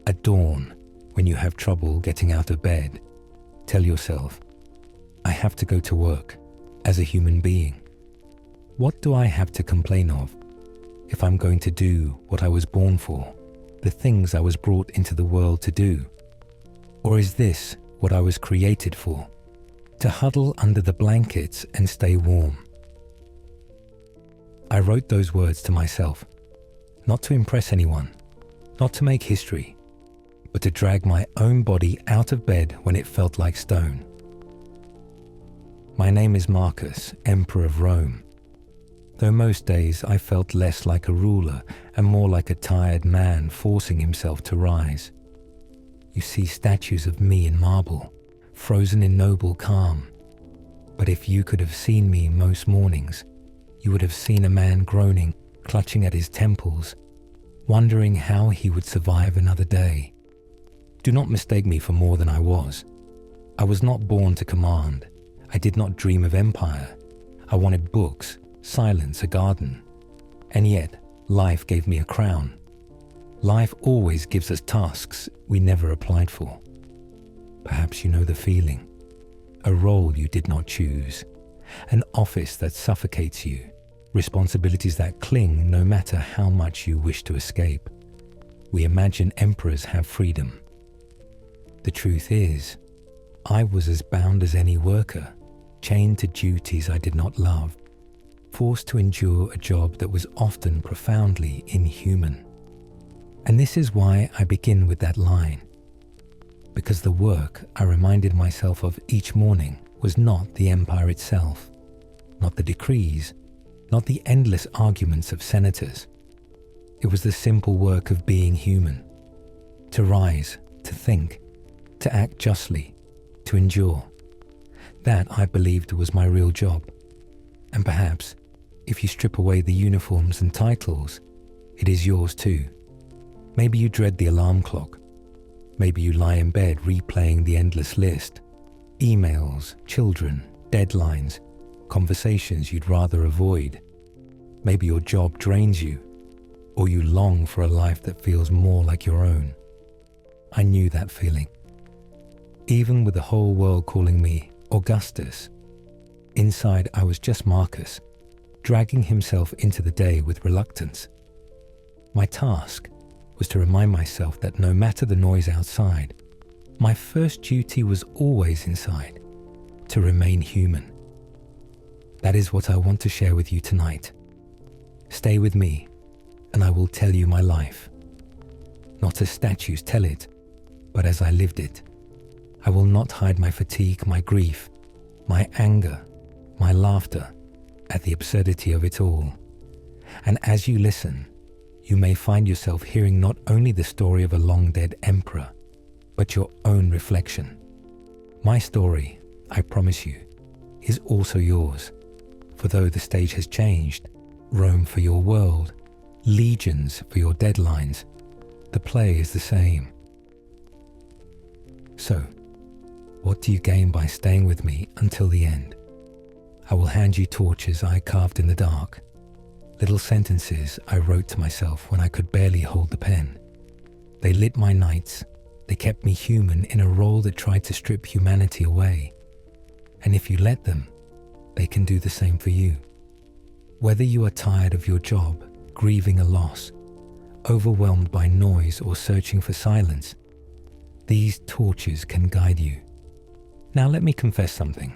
At dawn, when you have trouble getting out of bed, tell yourself, I have to go to work as a human being. What do I have to complain of if I'm going to do what I was born for, the things I was brought into the world to do? Or is this what I was created for, to huddle under the blankets and stay warm? I wrote those words to myself, not to impress anyone, not to make history, but to drag my own body out of bed when it felt like stone. My name is Marcus, Emperor of Rome, though most days I felt less like a ruler and more like a tired man forcing himself to rise. You see statues of me in marble, frozen in noble calm. But if you could have seen me most mornings, you would have seen a man groaning, clutching at his temples, wondering how he would survive another day. Do not mistake me for more than I was. I was not born to command. I did not dream of empire. I wanted books, silence, a garden. And yet, life gave me a crown. Life always gives us tasks we never applied for. Perhaps you know the feeling. A role you did not choose. An office that suffocates you. Responsibilities that cling no matter how much you wish to escape. We imagine emperors have freedom. The truth is, I was as bound as any worker, chained to duties I did not love, forced to endure a job that was often profoundly inhuman. And this is why I begin with that line, because the work I reminded myself of each morning was not the empire itself, not the decrees, not the endless arguments of senators. It was the simple work of being human, to rise, to think, to act justly, to endure. That, I believed, was my real job. And perhaps, if you strip away the uniforms and titles, it is yours too. Maybe you dread the alarm clock. Maybe you lie in bed replaying the endless list. Emails, children, deadlines, conversations you'd rather avoid. Maybe your job drains you, or you long for a life that feels more like your own. I knew that feeling. Even with the whole world calling me Augustus, inside I was just Marcus, dragging himself into the day with reluctance. My task was to remind myself that no matter the noise outside, my first duty was always inside, to remain human. That is what I want to share with you tonight. Stay with me, and I will tell you my life. Not as statues tell it, but as I lived it. I will not hide my fatigue, my grief, my anger, my laughter at the absurdity of it all. And as you listen, you may find yourself hearing not only the story of a long-dead emperor, but your own reflection. My story, I promise you, is also yours. For though the stage has changed, Rome for your world, legions for your deadlines, the play is the same. So, what do you gain by staying with me until the end? I will hand you torches I carved in the dark, little sentences I wrote to myself when I could barely hold the pen. They lit my nights. They kept me human in a role that tried to strip humanity away. And if you let them, they can do the same for you. Whether you are tired of your job, grieving a loss, overwhelmed by noise or searching for silence, these torches can guide you. Now let me confess something.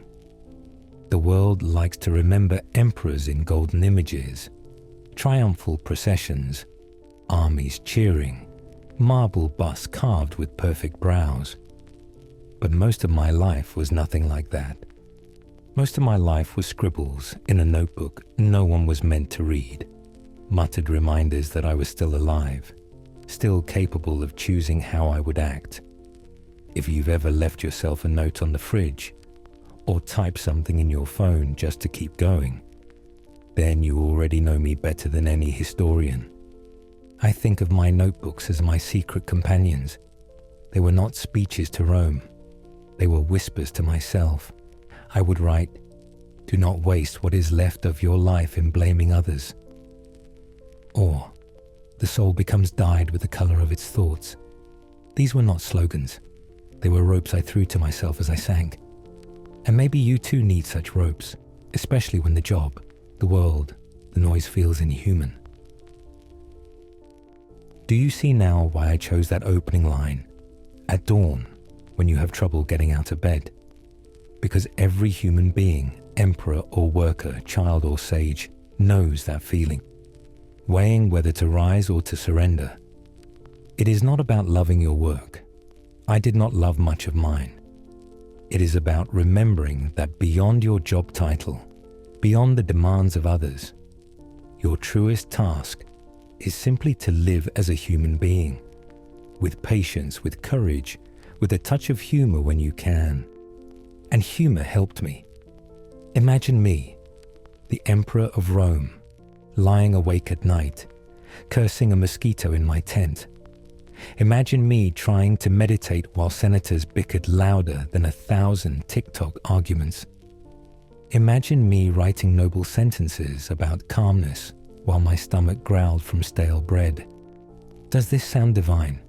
The world likes to remember emperors in golden images, triumphal processions, armies cheering, marble busts carved with perfect brows. But most of my life was nothing like that. Most of my life was scribbles in a notebook no one was meant to read, muttered reminders that I was still alive, still capable of choosing how I would act. If you've ever left yourself a note on the fridge, or typed something in your phone just to keep going, then you already know me better than any historian. I think of my notebooks as my secret companions. They were not speeches to Rome. They were whispers to myself. I would write, "Do not waste what is left of your life in blaming others." Or, "The soul becomes dyed with the color of its thoughts." These were not slogans. They were ropes I threw to myself as I sank. And maybe you too need such ropes, especially when the job, the world, the noise feels inhuman. Do you see now why I chose that opening line, at dawn, when you have trouble getting out of bed? Because every human being, emperor or worker, child or sage, knows that feeling, weighing whether to rise or to surrender. It is not about loving your work. I did not love much of mine. It is about remembering that beyond your job title, beyond the demands of others, your truest task is simply to live as a human being, with patience, with courage, with a touch of humor when you can. And humor helped me. Imagine me, the Emperor of Rome, lying awake at night, cursing a mosquito in my tent. Imagine me trying to meditate while senators bickered louder than 1,000 TikTok arguments. Imagine me writing noble sentences about calmness while my stomach growled from stale bread. Does this sound divine?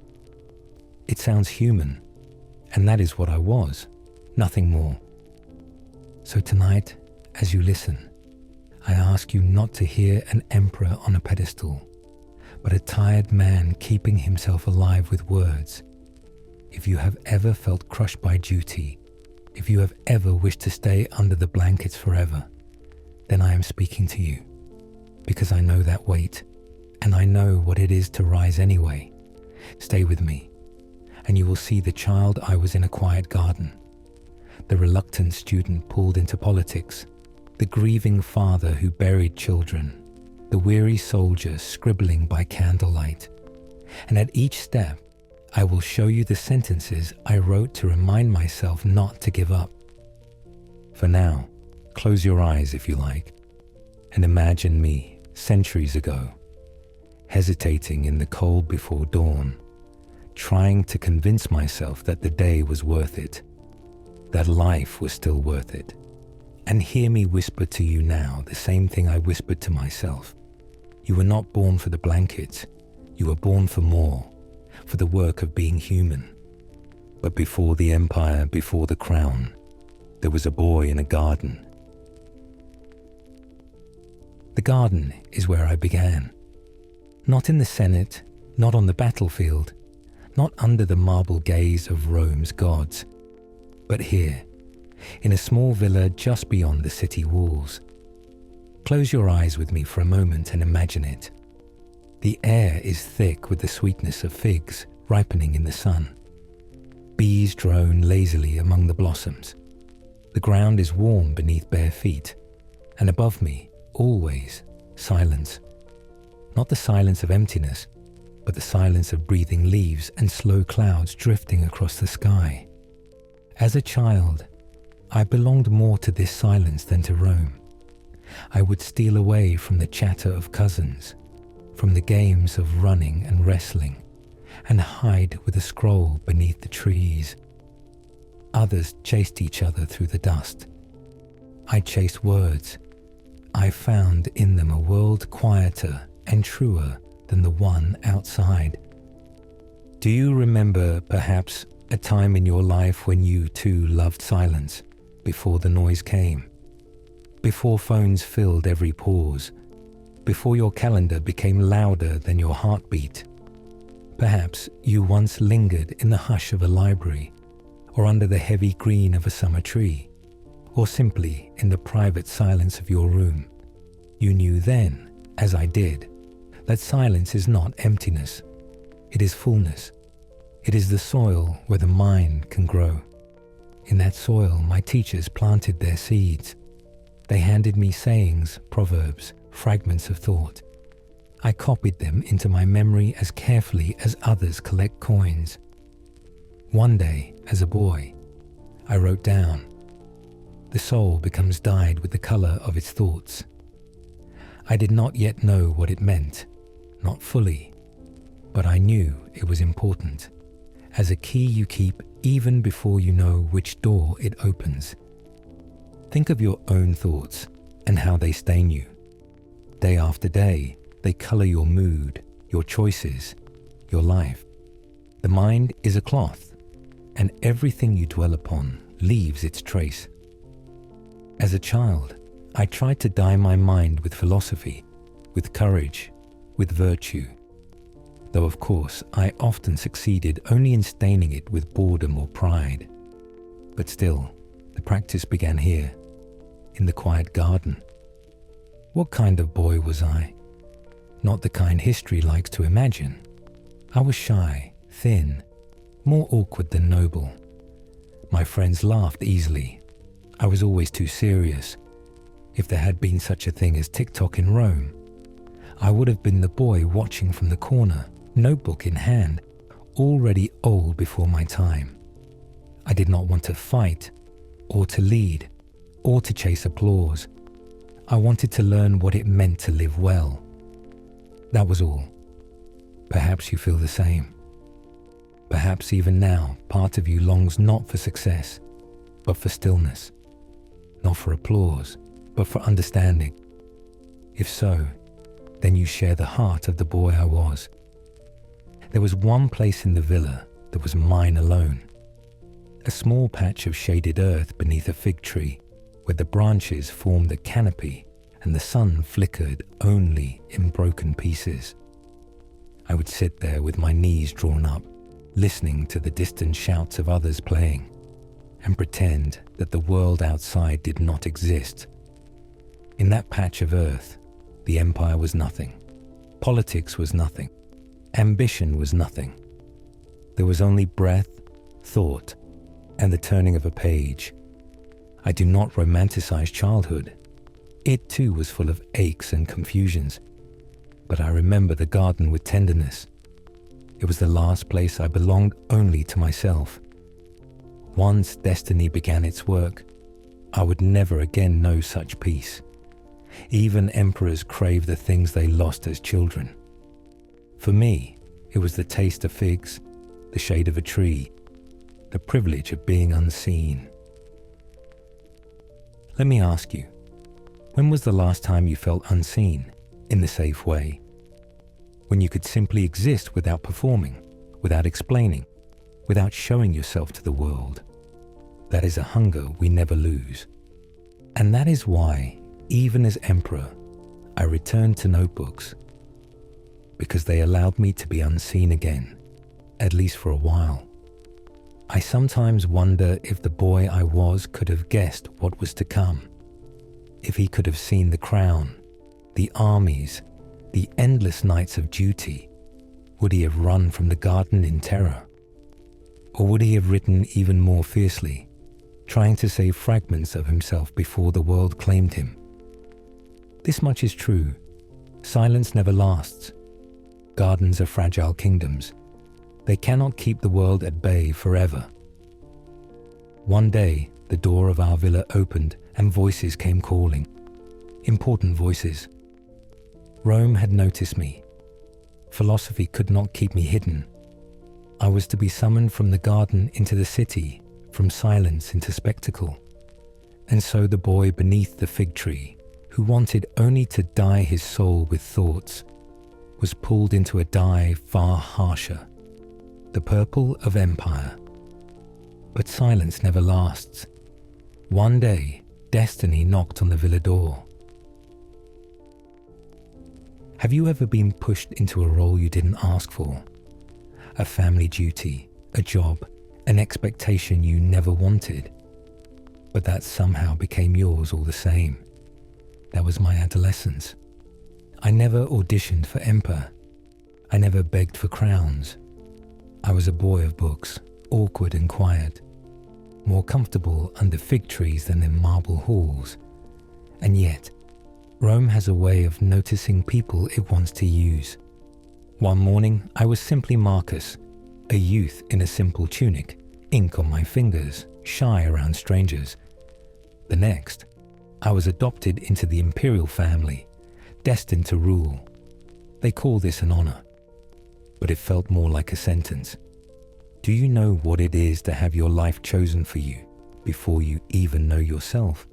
It sounds human, and that is what I was, nothing more. So tonight, as you listen, I ask you not to hear an emperor on a pedestal, but a tired man keeping himself alive with words. If you have ever felt crushed by duty, if you have ever wished to stay under the blankets forever, then I am speaking to you, because I know that weight, and I know what it is to rise anyway. Stay with me, and you will see the child I was in a quiet garden, the reluctant student pulled into politics, the grieving father who buried children, the weary soldier scribbling by candlelight. And at each step, I will show you the sentences I wrote to remind myself not to give up. For now, close your eyes if you like, and imagine me centuries ago, hesitating in the cold before dawn, trying to convince myself that the day was worth it, that life was still worth it. And hear me whisper to you now the same thing I whispered to myself. You were not born for the blankets. You were born for more, for the work of being human. But before the empire, before the crown, there was a boy in a garden. The garden is where I began. Not in the Senate, not on the battlefield, not under the marble gaze of Rome's gods, but here, in a small villa just beyond the city walls. Close your eyes with me for a moment and imagine it. The air is thick with the sweetness of figs ripening in the sun. Bees drone lazily among the blossoms. The ground is warm beneath bare feet, and above me, always, silence. Not the silence of emptiness, but the silence of breathing leaves and slow clouds drifting across the sky. As a child, I belonged more to this silence than to Rome. I would steal away from the chatter of cousins, from the games of running and wrestling, and hide with a scroll beneath the trees. Others chased each other through the dust. I chased words. I found in them a world quieter and truer than the one outside. Do you remember, perhaps, a time in your life when you too loved silence before the noise came? Before phones filled every pause, before your calendar became louder than your heartbeat. Perhaps you once lingered in the hush of a library, or under the heavy green of a summer tree, or simply in the private silence of your room. You knew then, as I did, that silence is not emptiness. It is fullness. It is the soil where the mind can grow. In that soil, my teachers planted their seeds. They handed me sayings, proverbs, fragments of thought. I copied them into my memory as carefully as others collect coins. One day, as a boy, I wrote down, "The soul becomes dyed with the color of its thoughts." I did not yet know what it meant, not fully, but I knew it was important, as a key you keep even before you know which door it opens. Think of your own thoughts and how they stain you. Day after day, they color your mood, your choices, your life. The mind is a cloth, and everything you dwell upon leaves its trace. As a child, I tried to dye my mind with philosophy, with courage, with virtue, though of course I often succeeded only in staining it with boredom or pride. But still, the practice began here, in the quiet garden. What kind of boy was I? Not the kind history likes to imagine. I was shy, thin, more awkward than noble. My friends laughed easily. I was always too serious. If there had been such a thing as TikTok in Rome, I would have been the boy watching from the corner, notebook in hand, already old before my time. I did not want to fight, or to lead, or to chase applause. I wanted to learn what it meant to live well. That was all. Perhaps you feel the same. Perhaps even now, part of you longs not for success, but for stillness. Not for applause, but for understanding. If so, then you share the heart of the boy I was. There was one place in the villa that was mine alone. A small patch of shaded earth beneath a fig tree, where the branches formed a canopy and the sun flickered only in broken pieces. I would sit there with my knees drawn up, listening to the distant shouts of others playing, and pretend that the world outside did not exist. In that patch of earth, the empire was nothing. Politics was nothing. Ambition was nothing. There was only breath, thought, and the turning of a page. I do not romanticize childhood. It too was full of aches and confusions. But I remember the garden with tenderness. It was the last place I belonged only to myself. Once destiny began its work, I would never again know such peace. Even emperors crave the things they lost as children. For me, it was the taste of figs, the shade of a tree, the privilege of being unseen. Let me ask you, when was the last time you felt unseen, in the safe way? When you could simply exist without performing, without explaining, without showing yourself to the world. That is a hunger we never lose. And that is why, even as emperor, I returned to notebooks, because they allowed me to be unseen again, at least for a while. I sometimes wonder if the boy I was could have guessed what was to come, if he could have seen the crown, the armies, the endless nights of duty. Would he have run from the garden in terror? Or would he have written even more fiercely, trying to save fragments of himself before the world claimed him? This much is true. Silence never lasts. Gardens are fragile kingdoms. They cannot keep the world at bay forever. One day, the door of our villa opened and voices came calling. Important voices. Rome had noticed me. Philosophy could not keep me hidden. I was to be summoned from the garden into the city, from silence into spectacle. And so the boy beneath the fig tree, who wanted only to dye his soul with thoughts, was pulled into a dye far harsher, the purple of empire. But silence never lasts. One day, destiny knocked on the villa door. Have you ever been pushed into a role you didn't ask for? A family duty, a job, an expectation you never wanted, but that somehow became yours all the same. That was my adolescence. I never auditioned for emperor. I never begged for crowns. I was a boy of books, awkward and quiet, more comfortable under fig trees than in marble halls. And yet, Rome has a way of noticing people it wants to use. One morning, I was simply Marcus, a youth in a simple tunic, ink on my fingers, shy around strangers. The next, I was adopted into the imperial family, destined to rule. They call this an honor, but it felt more like a sentence. Do you know what it is to have your life chosen for you before you even know yourself?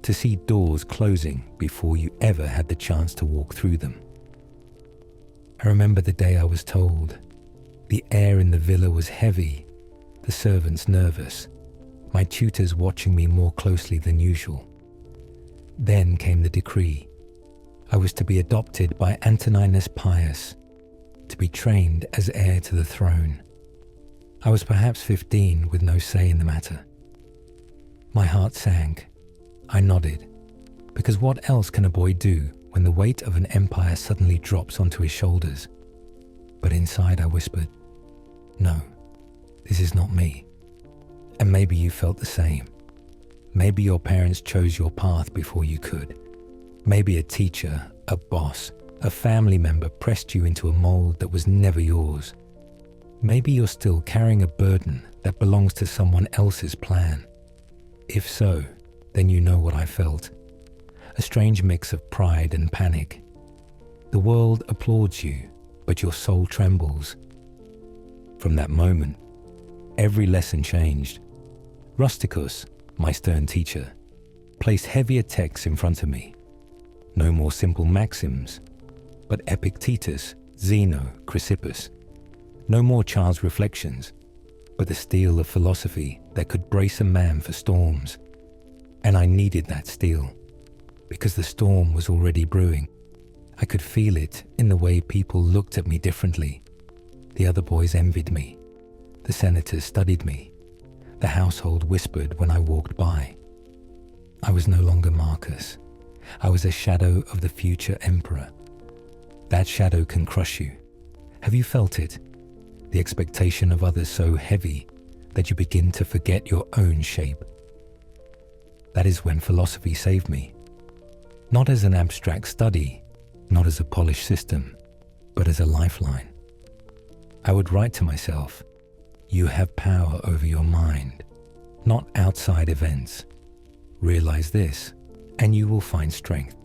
To see doors closing before you ever had the chance to walk through them. I remember the day I was told, The air in the villa was heavy, the servants nervous, my tutors watching me more closely than usual. Then came the decree. I was to be adopted by Antoninus Pius, to be trained as heir to the throne. I was perhaps 15 with no say in the matter. My heart sank. I nodded, because what else can a boy do when the weight of an empire suddenly drops onto his shoulders? But inside I whispered, no, this is not me. And maybe you felt the same. Maybe your parents chose your path before you could. Maybe a teacher, a boss, a family member pressed you into a mold that was never yours. Maybe you're still carrying a burden that belongs to someone else's plan. If so, then you know what I felt. A strange mix of pride and panic. The world applauds you, but your soul trembles. From that moment, every lesson changed. Rusticus, my stern teacher, placed heavier texts in front of me. No more simple maxims, but Epictetus, Zeno, Chrysippus. No more child's reflections, but the steel of philosophy that could brace a man for storms. And I needed that steel, because the storm was already brewing. I could feel it in the way people looked at me differently. The other boys envied me. The senators studied me. The household whispered when I walked by. I was no longer Marcus. I was a shadow of the future emperor. That shadow can crush you. Have you felt it? The expectation of others so heavy that you begin to forget your own shape. That is when philosophy saved me. Not as an abstract study, not as a polished system, but as a lifeline. I would write to myself, you have power over your mind, not outside events. Realize this, and you will find strength.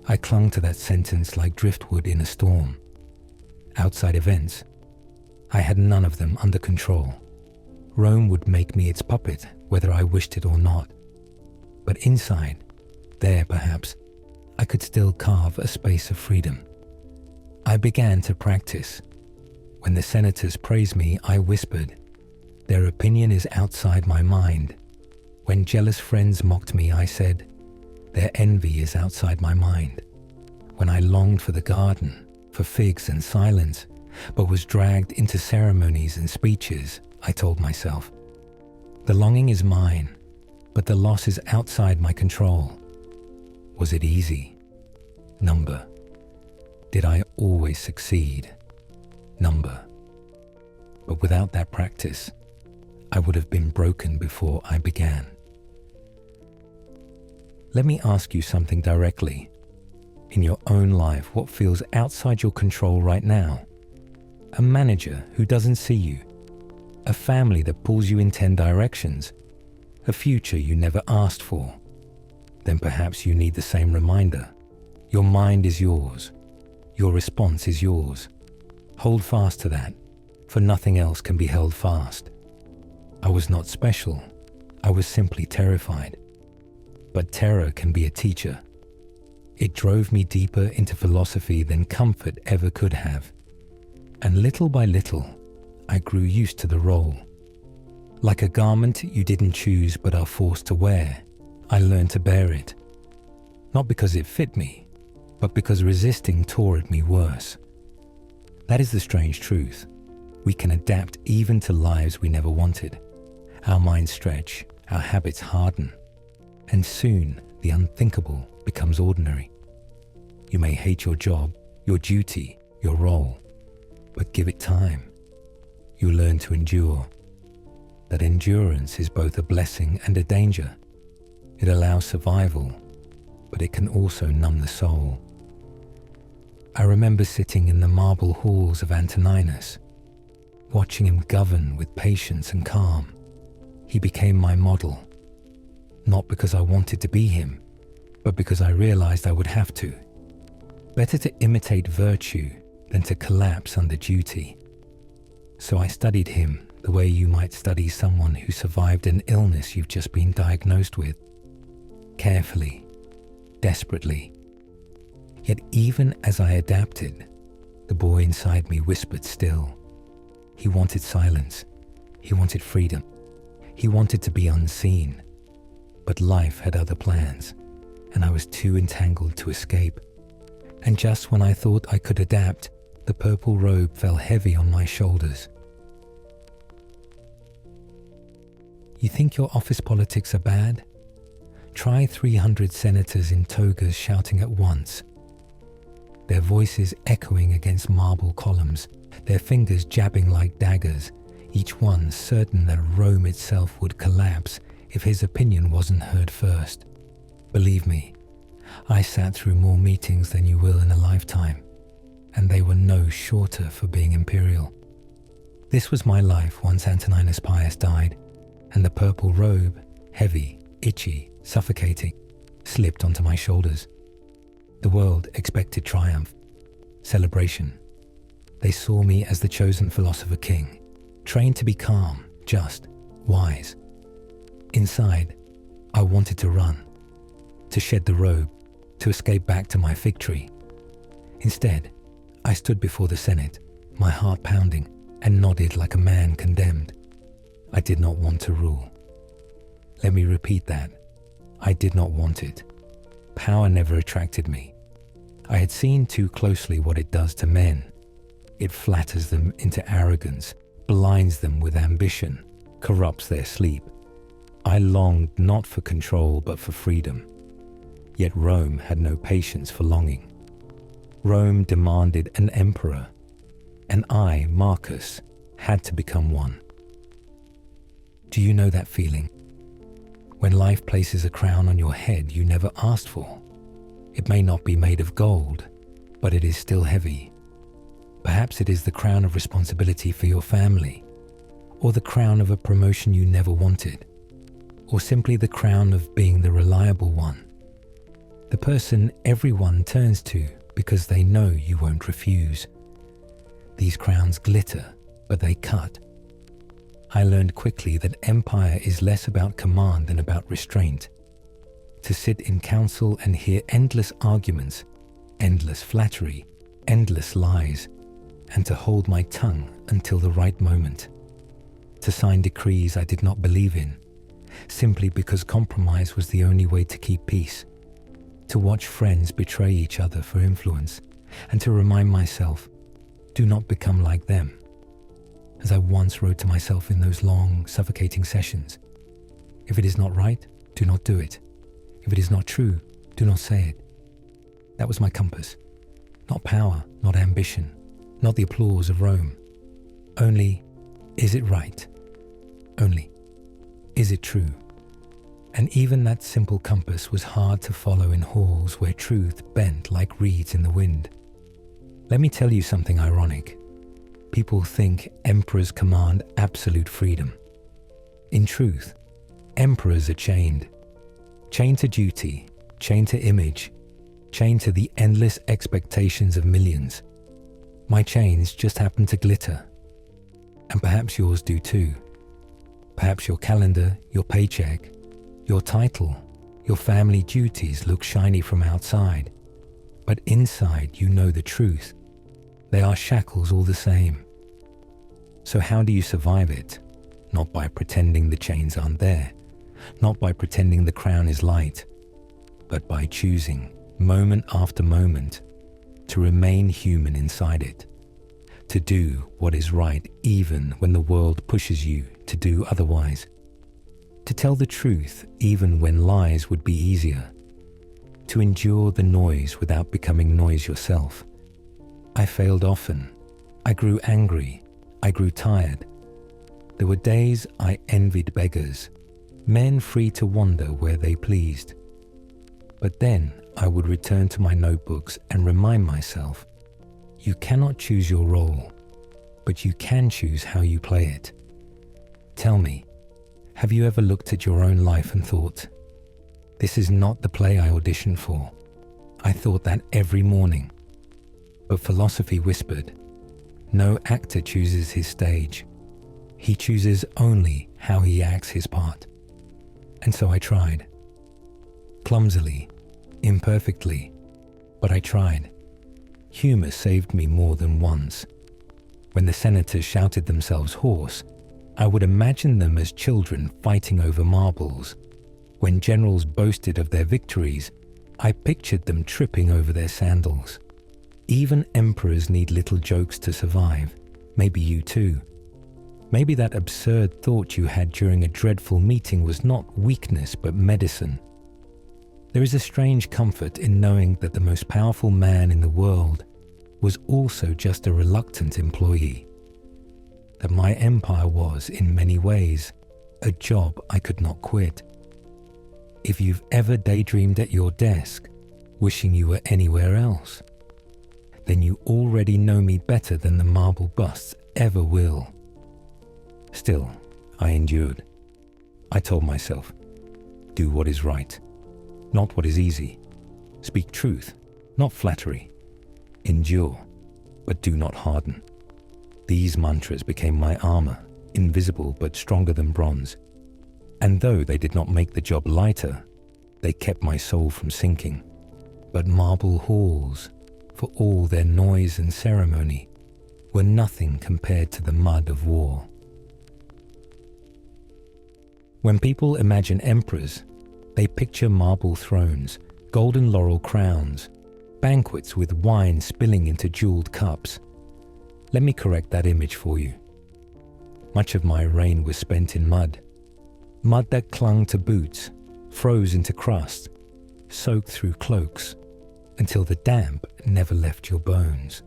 I clung to that sentence like driftwood in a storm. Outside events, I had none of them under control. Rome would make me its puppet, whether I wished it or not. But inside, there perhaps, I could still carve a space of freedom. I began to practice. When the senators praised me, I whispered, their opinion is outside my mind. When jealous friends mocked me, I said, their envy is outside my mind. When I longed for the garden, for figs and silence, but was dragged into ceremonies and speeches, I told myself, the longing is mine, but the loss is outside my control. Was it easy? Number. Did I always succeed? Number. But without that practice, I would have been broken before I began. Let me ask you something directly. In your own life, what feels outside your control right now? A manager who doesn't see you. A family that pulls you in 10 directions. A future you never asked for. Then perhaps you need the same reminder. Your mind is yours. Your response is yours. Hold fast to that, for nothing else can be held fast. I was not special. I was simply terrified. But terror can be a teacher. It drove me deeper into philosophy than comfort ever could have. And little by little, I grew used to the role. Like a garment you didn't choose but are forced to wear, I learned to bear it. Not because it fit me, but because resisting tore at me worse. That is the strange truth. We can adapt even to lives we never wanted. Our minds stretch, our habits harden, and soon the unthinkable becomes ordinary. You may hate your job, your duty, your role, but give it time. You learn to endure. That endurance is both a blessing and a danger. It allows survival, but it can also numb the soul. I remember sitting in the marble halls of Antoninus, watching him govern with patience and calm. He became my model, not because I wanted to be him, but because I realized I would have to. Better to imitate virtue than to collapse under duty. So I studied him the way you might study someone who survived an illness you've just been diagnosed with. Carefully, desperately. Yet even as I adapted, The boy inside me whispered still. He wanted silence. He wanted freedom. He wanted to be unseen. But life had other plans, and I was too entangled to escape. And just when I thought I could adapt, the purple robe fell heavy on my shoulders. You think your office politics are bad? Try 300 senators in togas shouting at once. Their voices echoing against marble columns, their fingers jabbing like daggers, each one certain that Rome itself would collapse if his opinion wasn't heard first. Believe me, I sat through more meetings than you will in a lifetime, and they were no shorter for being imperial. This was my life once Antoninus Pius died, and the purple robe, heavy, itchy, suffocating, slipped onto my shoulders. The world expected triumph, celebration. They saw me as the chosen philosopher king, trained to be calm, just, wise. Inside, I wanted to run, to shed the robe, to escape back to my fig tree. Instead, I stood before the Senate, my heart pounding, and nodded like a man condemned. I did not want to rule. Let me repeat that. I did not want it. Power never attracted me. I had seen too closely what it does to men. It flatters them into arrogance, blinds them with ambition, corrupts their sleep. I longed not for control but for freedom. Yet Rome had no patience for longing. Rome demanded an emperor, and I, Marcus, had to become one. Do you know that feeling? When life places a crown on your head you never asked for. It may not be made of gold, but it is still heavy. Perhaps it is the crown of responsibility for your family, or the crown of a promotion you never wanted, or simply the crown of being the reliable one. The person everyone turns to because they know you won't refuse. These crowns glitter, but they cut. I learned quickly that empire is less about command than about restraint. To sit in council and hear endless arguments, endless flattery, endless lies, and to hold my tongue until the right moment. To sign decrees I did not believe in, simply because compromise was the only way to keep peace. To watch friends betray each other for influence, and to remind myself, do not become like them. As I once wrote to myself in those long, suffocating sessions, if it is not right, do not do it. If it is not true, do not say it. That was my compass. Not power, not ambition, not the applause of Rome. Only, is it right? Only, is it true? And even that simple compass was hard to follow in halls where truth bent like reeds in the wind. Let me tell you something ironic. People think emperors command absolute freedom. In truth, emperors are chained. Chained to duty, chained to image, chained to the endless expectations of millions. My chains just happen to glitter. And perhaps yours do too. Perhaps your calendar, your paycheck, your title, your family duties look shiny from outside. But inside you know the truth. They are shackles all the same. So how do you survive it? Not by pretending the chains aren't there. Not by pretending the crown is light, but by choosing, moment after moment, to remain human inside it, to do what is right even when the world pushes you to do otherwise, to tell the truth even when lies would be easier, to endure the noise without becoming noise yourself. I failed often. I grew angry. I grew tired. There were days I envied beggars, men free to wander where they pleased. But then I would return to my notebooks and remind myself, you cannot choose your role, but you can choose how you play it. Tell me, have you ever looked at your own life and thought, this is not the play I auditioned for? I thought that every morning. But philosophy whispered, no actor chooses his stage. He chooses only how he acts his part. And so I tried. Clumsily, imperfectly, but I tried. Humour saved me more than once. When the senators shouted themselves hoarse, I would imagine them as children fighting over marbles. When generals boasted of their victories, I pictured them tripping over their sandals. Even emperors need little jokes to survive. Maybe you too. Maybe that absurd thought you had during a dreadful meeting was not weakness but medicine. There is a strange comfort in knowing that the most powerful man in the world was also just a reluctant employee. That my empire was, in many ways, a job I could not quit. If you've ever daydreamed at your desk, wishing you were anywhere else, then you already know me better than the marble busts ever will. Still, I endured. I told myself, do what is right, not what is easy. Speak truth, not flattery. Endure, but do not harden. These mantras became my armor, invisible but stronger than bronze. And though they did not make the job lighter, they kept my soul from sinking. But marble halls, for all their noise and ceremony, were nothing compared to the mud of war. When people imagine emperors, they picture marble thrones, golden laurel crowns, banquets with wine spilling into jeweled cups. Let me correct that image for you. Much of my reign was spent in mud. Mud that clung to boots, froze into crust, soaked through cloaks, until the damp never left your bones.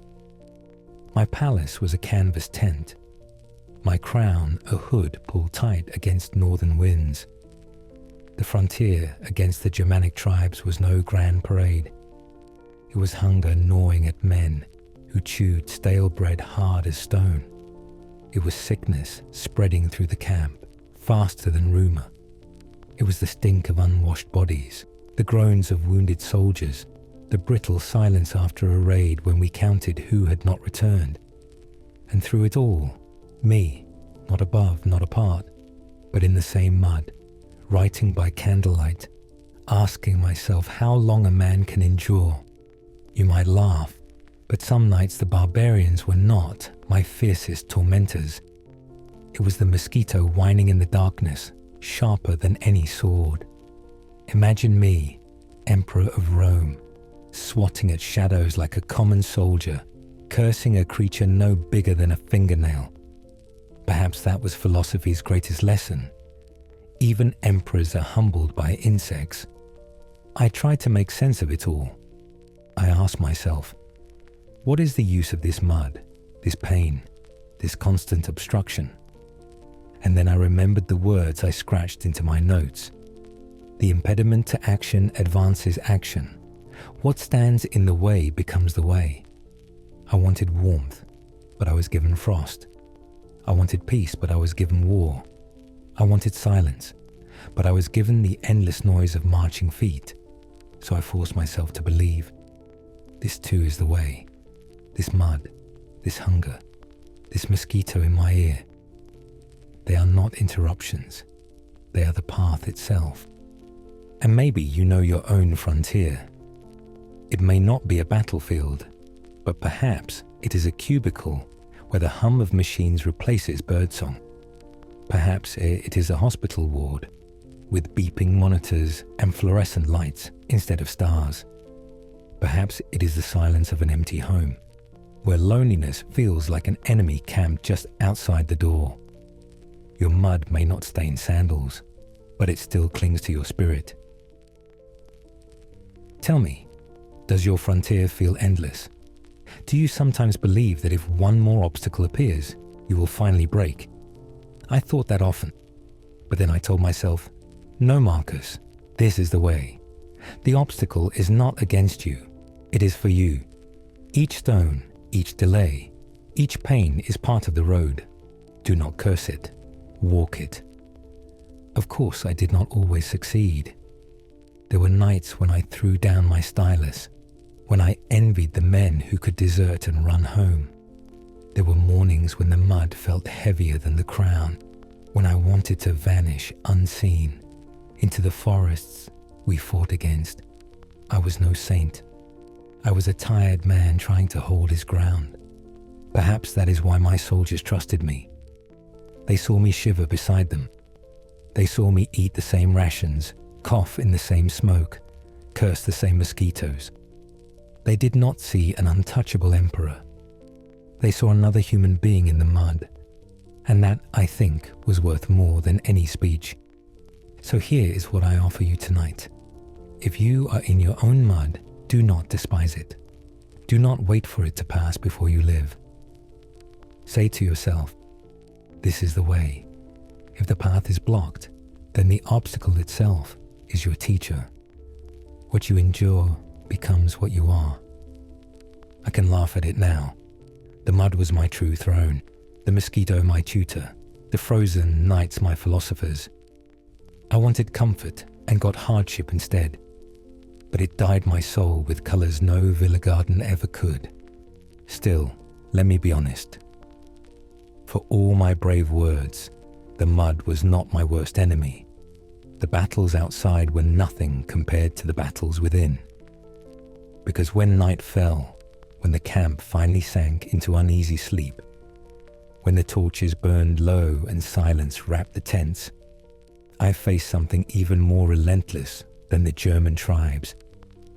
My palace was a canvas tent. My crown a hood pulled tight against northern winds. The frontier against the Germanic tribes was no grand parade. It was hunger gnawing at men who chewed stale bread hard as stone. It was sickness spreading through the camp, faster than rumour. It was the stink of unwashed bodies, the groans of wounded soldiers, the brittle silence after a raid when we counted who had not returned. And through it all, me, not above, not apart, but in the same mud, writing by candlelight, asking myself how long a man can endure. You might laugh, but some nights the barbarians were not my fiercest tormentors. It was the mosquito whining in the darkness, sharper than any sword. Imagine me, Emperor of Rome, swatting at shadows like a common soldier, cursing a creature no bigger than a fingernail. Perhaps that was philosophy's greatest lesson. Even emperors are humbled by insects. I tried to make sense of it all. I asked myself, what is the use of this mud, this pain, this constant obstruction? And then I remembered the words I scratched into my notes. The impediment to action advances action. What stands in the way becomes the way. I wanted warmth, but I was given frost. I wanted peace, but I was given war. I wanted silence, but I was given the endless noise of marching feet. So I forced myself to believe. This too is the way. This mud, this hunger, this mosquito in my ear. They are not interruptions. They are the path itself. And maybe you know your own frontier. It may not be a battlefield, but perhaps it is a cubicle where the hum of machines replaces birdsong. Perhaps it is a hospital ward with beeping monitors and fluorescent lights instead of stars. Perhaps it is the silence of an empty home, where loneliness feels like an enemy camped just outside the door. Your mud may not stain sandals, but it still clings to your spirit. Tell me, does your frontier feel endless? Do you sometimes believe that if one more obstacle appears, you will finally break? I thought that often, but then I told myself, no, Marcus, this is the way. The obstacle is not against you, it is for you. Each stone, each delay, each pain is part of the road. Do not curse it, walk it. Of course, I did not always succeed. There were nights when I threw down my stylus, when I envied the men who could desert and run home. There were mornings when the mud felt heavier than the crown, when I wanted to vanish unseen into the forests we fought against. I was no saint. I was a tired man trying to hold his ground. Perhaps that is why my soldiers trusted me. They saw me shiver beside them. They saw me eat the same rations, cough in the same smoke, curse the same mosquitoes. They did not see an untouchable emperor. They saw another human being in the mud, and that, I think, was worth more than any speech. So here is what I offer you tonight. If you are in your own mud, do not despise it. Do not wait for it to pass before you live. Say to yourself, this is the way. If the path is blocked, then the obstacle itself is your teacher. What you endure becomes what you are. I can laugh at it now. The mud was my true throne, the mosquito my tutor, the frozen nights my philosophers. I wanted comfort and got hardship instead, but it dyed my soul with colours no villa garden ever could. Still, let me be honest. For all my brave words, the mud was not my worst enemy. The battles outside were nothing compared to the battles within. Because when night fell, when the camp finally sank into uneasy sleep, when the torches burned low and silence wrapped the tents, I faced something even more relentless than the German tribes,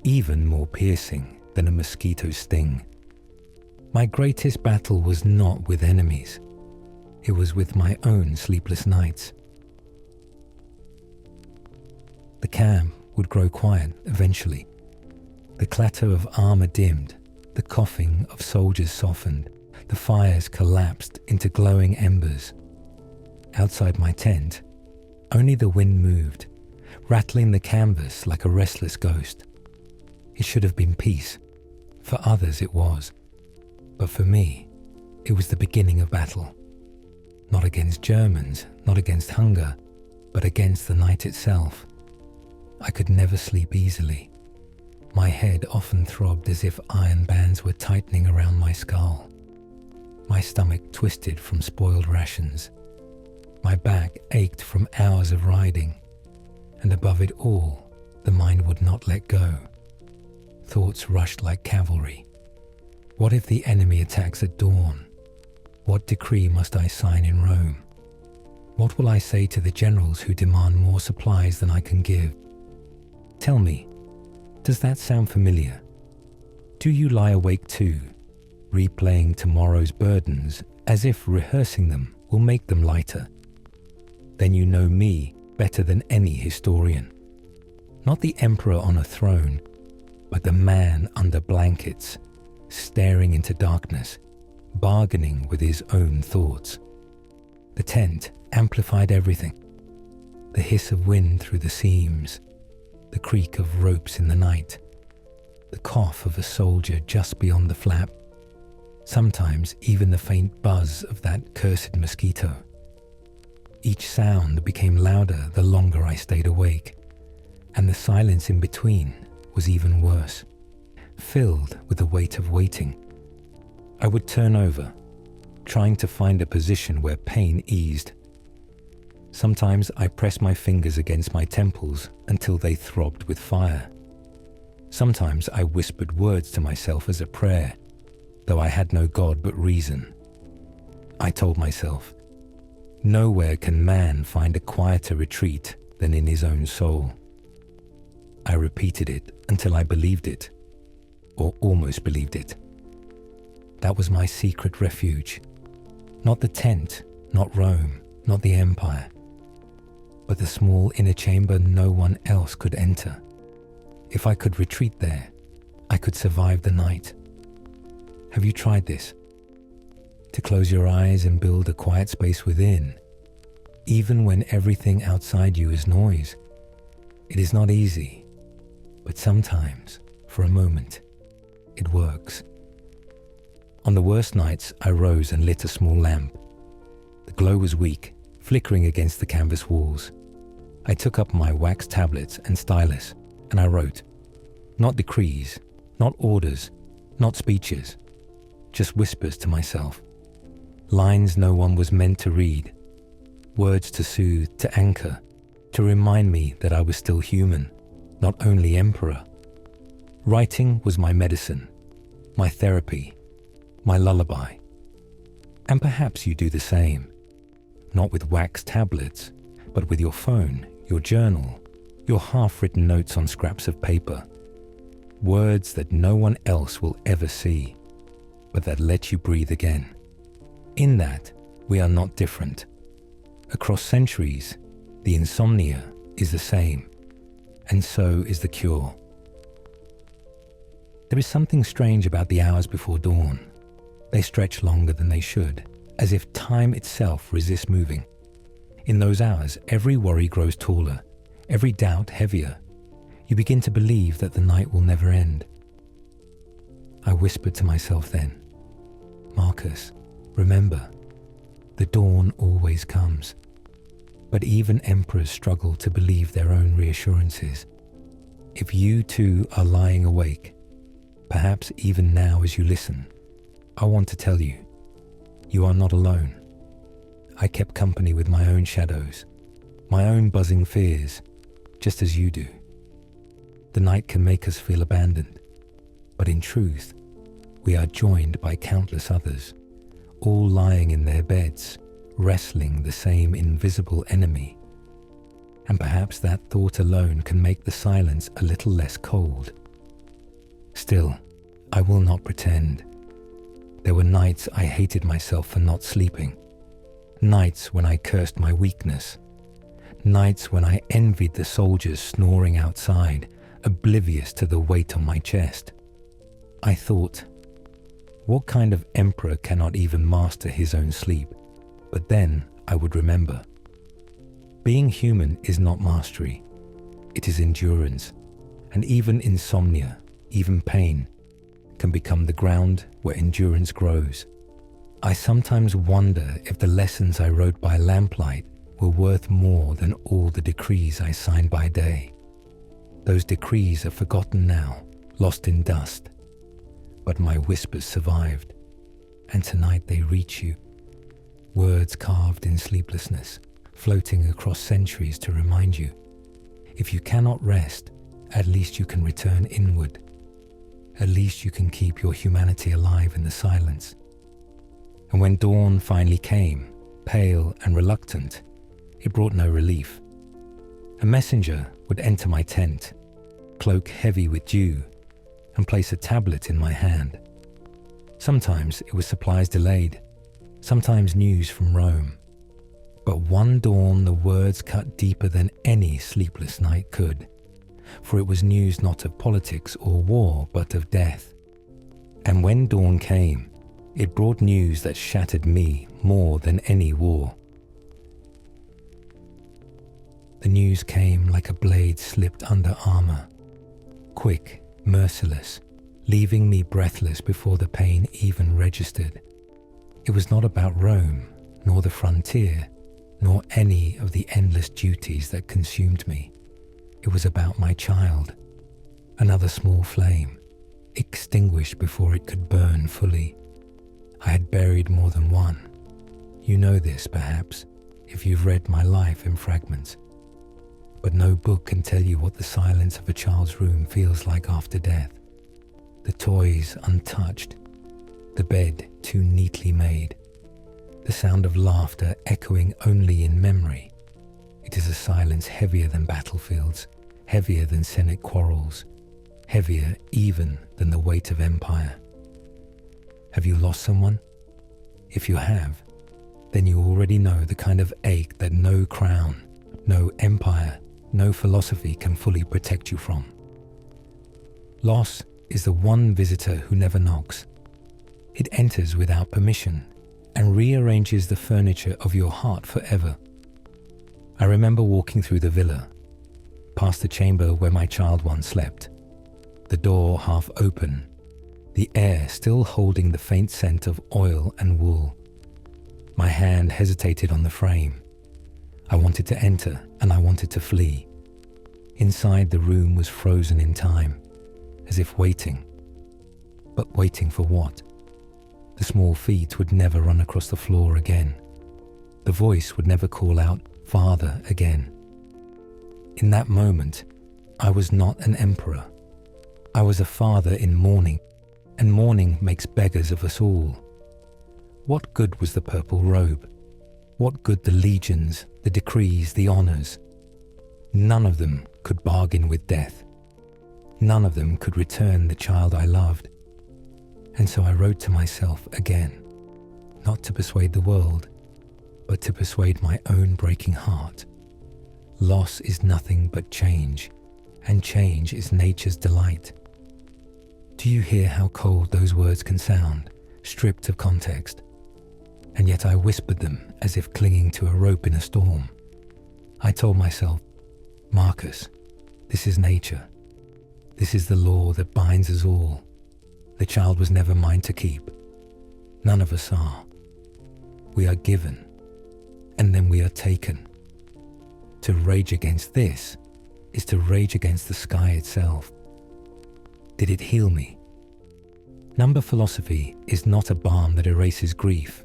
even more piercing than a mosquito's sting. My greatest battle was not with enemies. It was with my own sleepless nights. The camp would grow quiet eventually. The clatter of armor dimmed, the coughing of soldiers softened, the fires collapsed into glowing embers. Outside my tent, only the wind moved, rattling the canvas like a restless ghost. It should have been peace. For others it was. But for me, it was the beginning of battle. Not against Germans, not against hunger, but against the night itself. I could never sleep easily. My head often throbbed as if iron bands were tightening around my skull. My stomach twisted from spoiled rations. My back ached from hours of riding. And above it all, the mind would not let go. Thoughts rushed like cavalry. What if the enemy attacks at dawn? What decree must I sign in Rome? What will I say to the generals who demand more supplies than I can give? Tell me, does that sound familiar? Do you lie awake too, replaying tomorrow's burdens as if rehearsing them will make them lighter? Then you know me better than any historian. Not the emperor on a throne, but the man under blankets, staring into darkness, bargaining with his own thoughts. The tent amplified everything. The hiss of wind through the seams, the creak of ropes in the night, the cough of a soldier just beyond the flap, sometimes even the faint buzz of that cursed mosquito. Each sound became louder the longer I stayed awake, and the silence in between was even worse, filled with the weight of waiting. I would turn over, trying to find a position where pain eased. Sometimes I pressed my fingers against my temples until they throbbed with fire. Sometimes I whispered words to myself as a prayer, though I had no God but reason. I told myself, nowhere can man find a quieter retreat than in his own soul. I repeated it until I believed it, or almost believed it. That was my secret refuge. Not the tent, not Rome, not the empire, but the small inner chamber no one else could enter. If I could retreat there, I could survive the night. Have you tried this? To close your eyes and build a quiet space within, even when everything outside you is noise. It is not easy, but sometimes, for a moment, it works. On the worst nights, I rose and lit a small lamp. The glow was weak, flickering against the canvas walls. I took up my wax tablets and stylus, and I wrote. Not decrees, not orders, not speeches, just whispers to myself. Lines no one was meant to read. Words to soothe, to anchor, to remind me that I was still human, not only emperor. Writing was my medicine, my therapy, my lullaby. And perhaps you do the same, not with wax tablets, but with your phone, your journal, your half-written notes on scraps of paper, words that no one else will ever see, but that let you breathe again. In that, we are not different. Across centuries, the insomnia is the same, and so is the cure. There is something strange about the hours before dawn. They stretch longer than they should, as if time itself resists moving. In those hours, every worry grows taller, every doubt heavier. You begin to believe that the night will never end. I whispered to myself then, Marcus, remember, the dawn always comes. But even emperors struggle to believe their own reassurances. If you too are lying awake, perhaps even now as you listen, I want to tell you, you are not alone. I kept company with my own shadows, my own buzzing fears, just as you do. The night can make us feel abandoned, but in truth, we are joined by countless others, all lying in their beds, wrestling the same invisible enemy. And perhaps that thought alone can make the silence a little less cold. Still, I will not pretend. There were nights I hated myself for not sleeping, nights when I cursed my weakness, nights when I envied the soldiers snoring outside, oblivious to the weight on my chest. I thought, what kind of emperor cannot even master his own sleep? But then I would remember. Being human is not mastery, it is endurance, and even insomnia, even pain, can become the ground where endurance grows. I sometimes wonder if the lessons I wrote by lamplight were worth more than all the decrees I signed by day. Those decrees are forgotten now, lost in dust. But my whispers survived, and tonight they reach you. Words carved in sleeplessness, floating across centuries to remind you, if you cannot rest, at least you can return inward. At least you can keep your humanity alive in the silence. And when dawn finally came, pale and reluctant, it brought no relief. A messenger would enter my tent, cloak heavy with dew, and place a tablet in my hand. Sometimes it was supplies delayed, sometimes news from Rome. But one dawn the words cut deeper than any sleepless night could, for it was news not of politics or war, but of death. And when dawn came, it brought news that shattered me more than any war. The news came like a blade slipped under armor, quick, merciless, leaving me breathless before the pain even registered. It was not about Rome, nor the frontier, nor any of the endless duties that consumed me. It was about my child, another small flame, extinguished before it could burn fully. I had buried more than one. You know this, perhaps, if you've read my life in fragments. But no book can tell you what the silence of a child's room feels like after death. The toys untouched, the bed too neatly made, the sound of laughter echoing only in memory. It is a silence heavier than battlefields, heavier than Senate quarrels, heavier even than the weight of empire. Have you lost someone? If you have, then you already know the kind of ache that no crown, no empire, no philosophy can fully protect you from. Loss is the one visitor who never knocks. It enters without permission and rearranges the furniture of your heart forever. I remember walking through the villa, past the chamber where my child once slept, the door half open, the air still holding the faint scent of oil and wool. My hand hesitated on the frame. I wanted to enter and I wanted to flee. Inside, the room was frozen in time, as if waiting. But waiting for what? The small feet would never run across the floor again. The voice would never call out, "Father," again. In that moment, I was not an emperor. I was a father in mourning, and mourning makes beggars of us all. What good was the purple robe? What good the legions, the decrees, the honours? None of them could bargain with death. None of them could return the child I loved. And so I wrote to myself again, not to persuade the world, but to persuade my own breaking heart. Loss is nothing but change, and change is nature's delight. Do you hear how cold those words can sound, stripped of context? And yet I whispered them as if clinging to a rope in a storm. I told myself, Marcus, this is nature. This is the law that binds us all. The child was never mine to keep. None of us are. We are given, and then we are taken. To rage against this is to rage against the sky itself. Did it heal me? Number philosophy is not a balm that erases grief,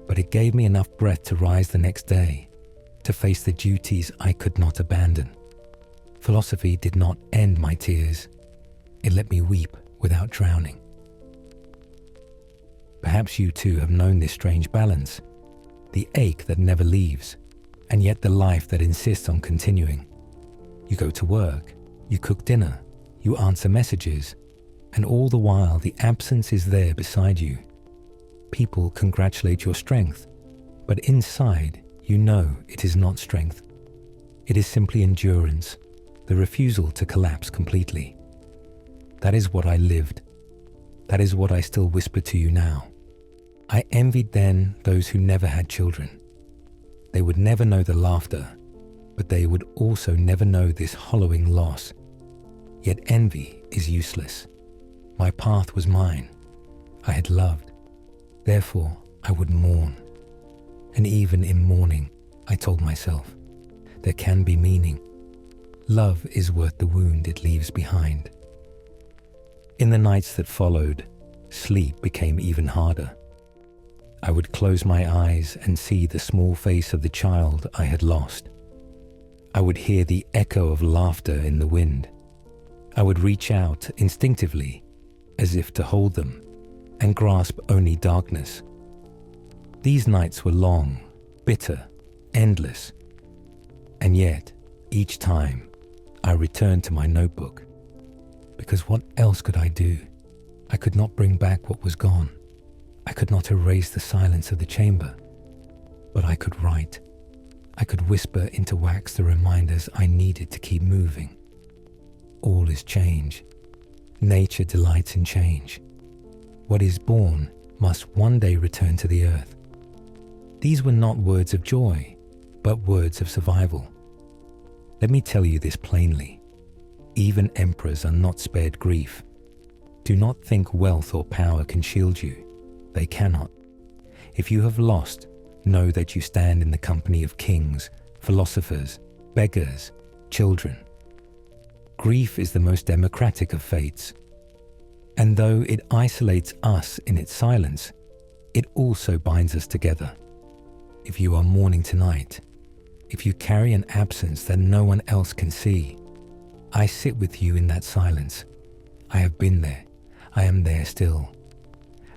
but it gave me enough breath to rise the next day, to face the duties I could not abandon. Philosophy did not end my tears. It let me weep without drowning. Perhaps you too have known this strange balance, the ache that never leaves, and yet the life that insists on continuing. You go to work, you cook dinner, you answer messages, and all the while the absence is there beside you. People congratulate your strength, but inside you know it is not strength. It is simply endurance, the refusal to collapse completely. That is what I lived. That is what I still whisper to you now. I envied then those who never had children. They would never know the laughter, but they would also never know this hollowing loss. Yet envy is useless. My path was mine. I had loved. Therefore, I would mourn. And even in mourning, I told myself, there can be meaning. Love is worth the wound it leaves behind. In the nights that followed, sleep became even harder. I would close my eyes and see the small face of the child I had lost. I would hear the echo of laughter in the wind. I would reach out instinctively, as if to hold them, and grasp only darkness. These nights were long, bitter, endless, and yet, each time, I returned to my notebook. Because what else could I do? I could not bring back what was gone. I could not erase the silence of the chamber, but I could write. I could whisper into wax the reminders I needed to keep moving. All is change. Nature delights in change. What is born must one day return to the earth. These were not words of joy, but words of survival. Let me tell you this plainly. Even emperors are not spared grief. Do not think wealth or power can shield you. They cannot. If you have lost, know that you stand in the company of kings, philosophers, beggars, children. Grief is the most democratic of fates. And though it isolates us in its silence, it also binds us together. If you are mourning tonight, if you carry an absence that no one else can see, I sit with you in that silence. I have been there. I am there still.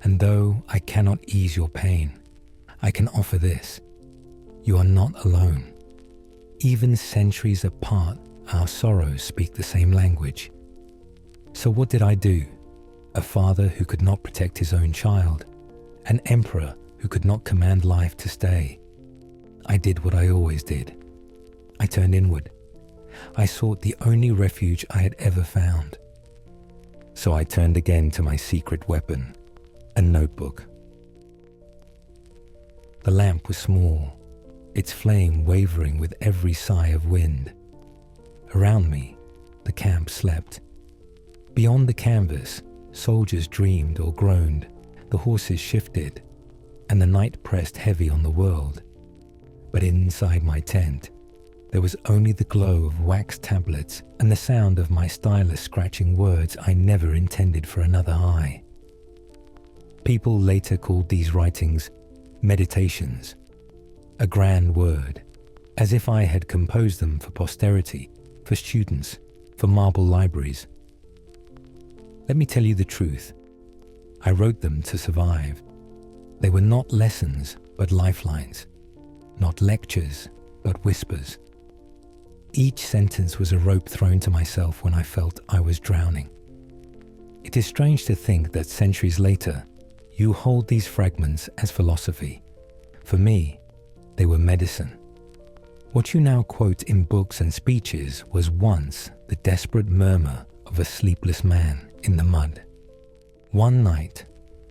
And though I cannot ease your pain, I can offer this. You are not alone. Even centuries apart, our sorrows speak the same language. So what did I do? A father who could not protect his own child, an emperor who could not command life to stay. I did what I always did. I turned inward. I sought the only refuge I had ever found. So I turned again to my secret weapon, a notebook. The lamp was small, its flame wavering with every sigh of wind. Around me, the camp slept. Beyond the canvas, soldiers dreamed or groaned, the horses shifted, and the night pressed heavy on the world. But inside my tent, there was only the glow of wax tablets and the sound of my stylus scratching words I never intended for another eye. People later called these writings meditations, a grand word, as if I had composed them for posterity, for students, for marble libraries. Let me tell you the truth. I wrote them to survive. They were not lessons, but lifelines. Not lectures, but whispers. Each sentence was a rope thrown to myself when I felt I was drowning. It is strange to think that centuries later, you hold these fragments as philosophy. For me, they were medicine. What you now quote in books and speeches was once the desperate murmur of a sleepless man in the mud. One night,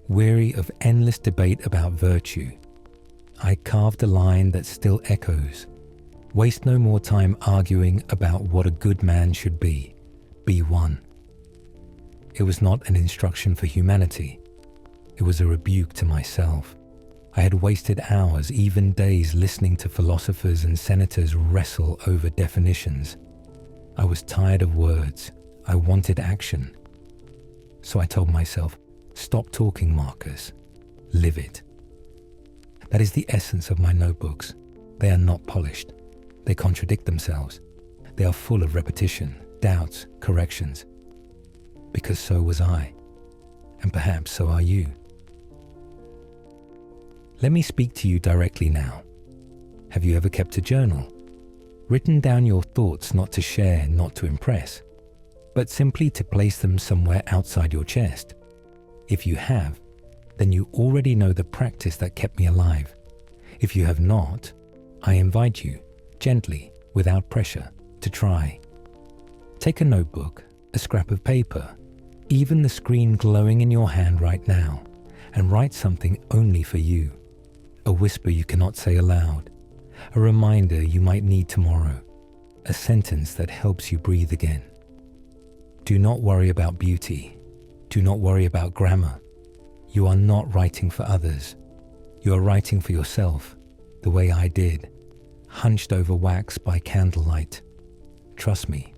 weary of endless debate about virtue, I carved a line that still echoes. Waste no more time arguing about what a good man should be. Be one. It was not an instruction for humanity. It was a rebuke to myself. I had wasted hours, even days, listening to philosophers and senators wrestle over definitions. I was tired of words. I wanted action. So I told myself, stop talking, Marcus. Live it. That is the essence of my notebooks. They are not polished. They contradict themselves. They are full of repetition, doubts, corrections. Because so was I. And perhaps so are you. Let me speak to you directly now. Have you ever kept a journal? Written down your thoughts not to share, not to impress, but simply to place them somewhere outside your chest? If you have, then you already know the practice that kept me alive. If you have not, I invite you, gently, without pressure, to try. Take a notebook, a scrap of paper, even the screen glowing in your hand right now, and write something only for you. A whisper you cannot say aloud, a reminder you might need tomorrow, a sentence that helps you breathe again. Do not worry about beauty. Do not worry about grammar. You are not writing for others. You are writing for yourself, the way I did, hunched over wax by candlelight. Trust me,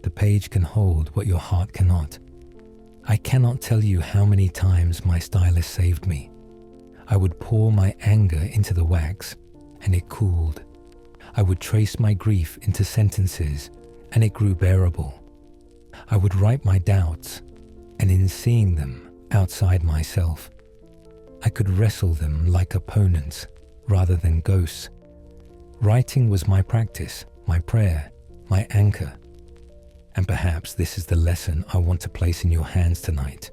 the page can hold what your heart cannot. I cannot tell you how many times my stylist saved me. I would pour my anger into the wax, and it cooled. I would trace my grief into sentences, and it grew bearable. I would write my doubts, and in seeing them outside myself, I could wrestle them like opponents rather than ghosts. Writing was my practice, my prayer, my anchor. And perhaps this is the lesson I want to place in your hands tonight.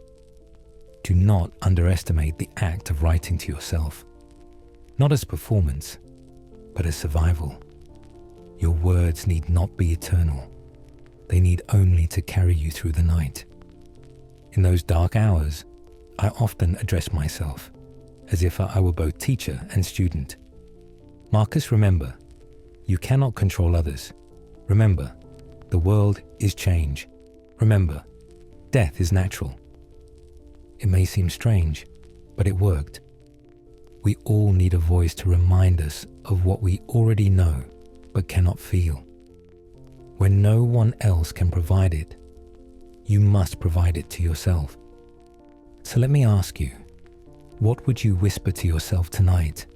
Do not underestimate the act of writing to yourself, not as performance, but as survival. Your words need not be eternal. They need only to carry you through the night. In those dark hours, I often address myself as if I were both teacher and student. Marcus, remember, you cannot control others. Remember, the world is change. Remember, death is natural. It may seem strange, but it worked. We all need a voice to remind us of what we already know but cannot feel. When no one else can provide it, you must provide it to yourself. So let me ask you, what would you whisper to yourself tonight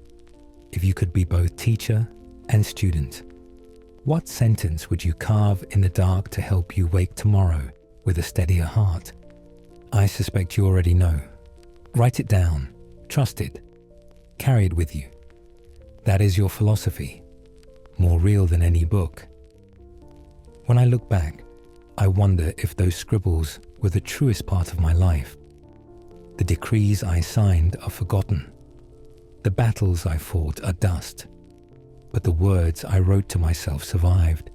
if you could be both teacher and student? What sentence would you carve in the dark to help you wake tomorrow with a steadier heart? I suspect you already know. Write it down, trust it, carry it with you. That is your philosophy, more real than any book. When I look back, I wonder if those scribbles were the truest part of my life. The decrees I signed are forgotten. The battles I fought are dust. But the words I wrote to myself survived,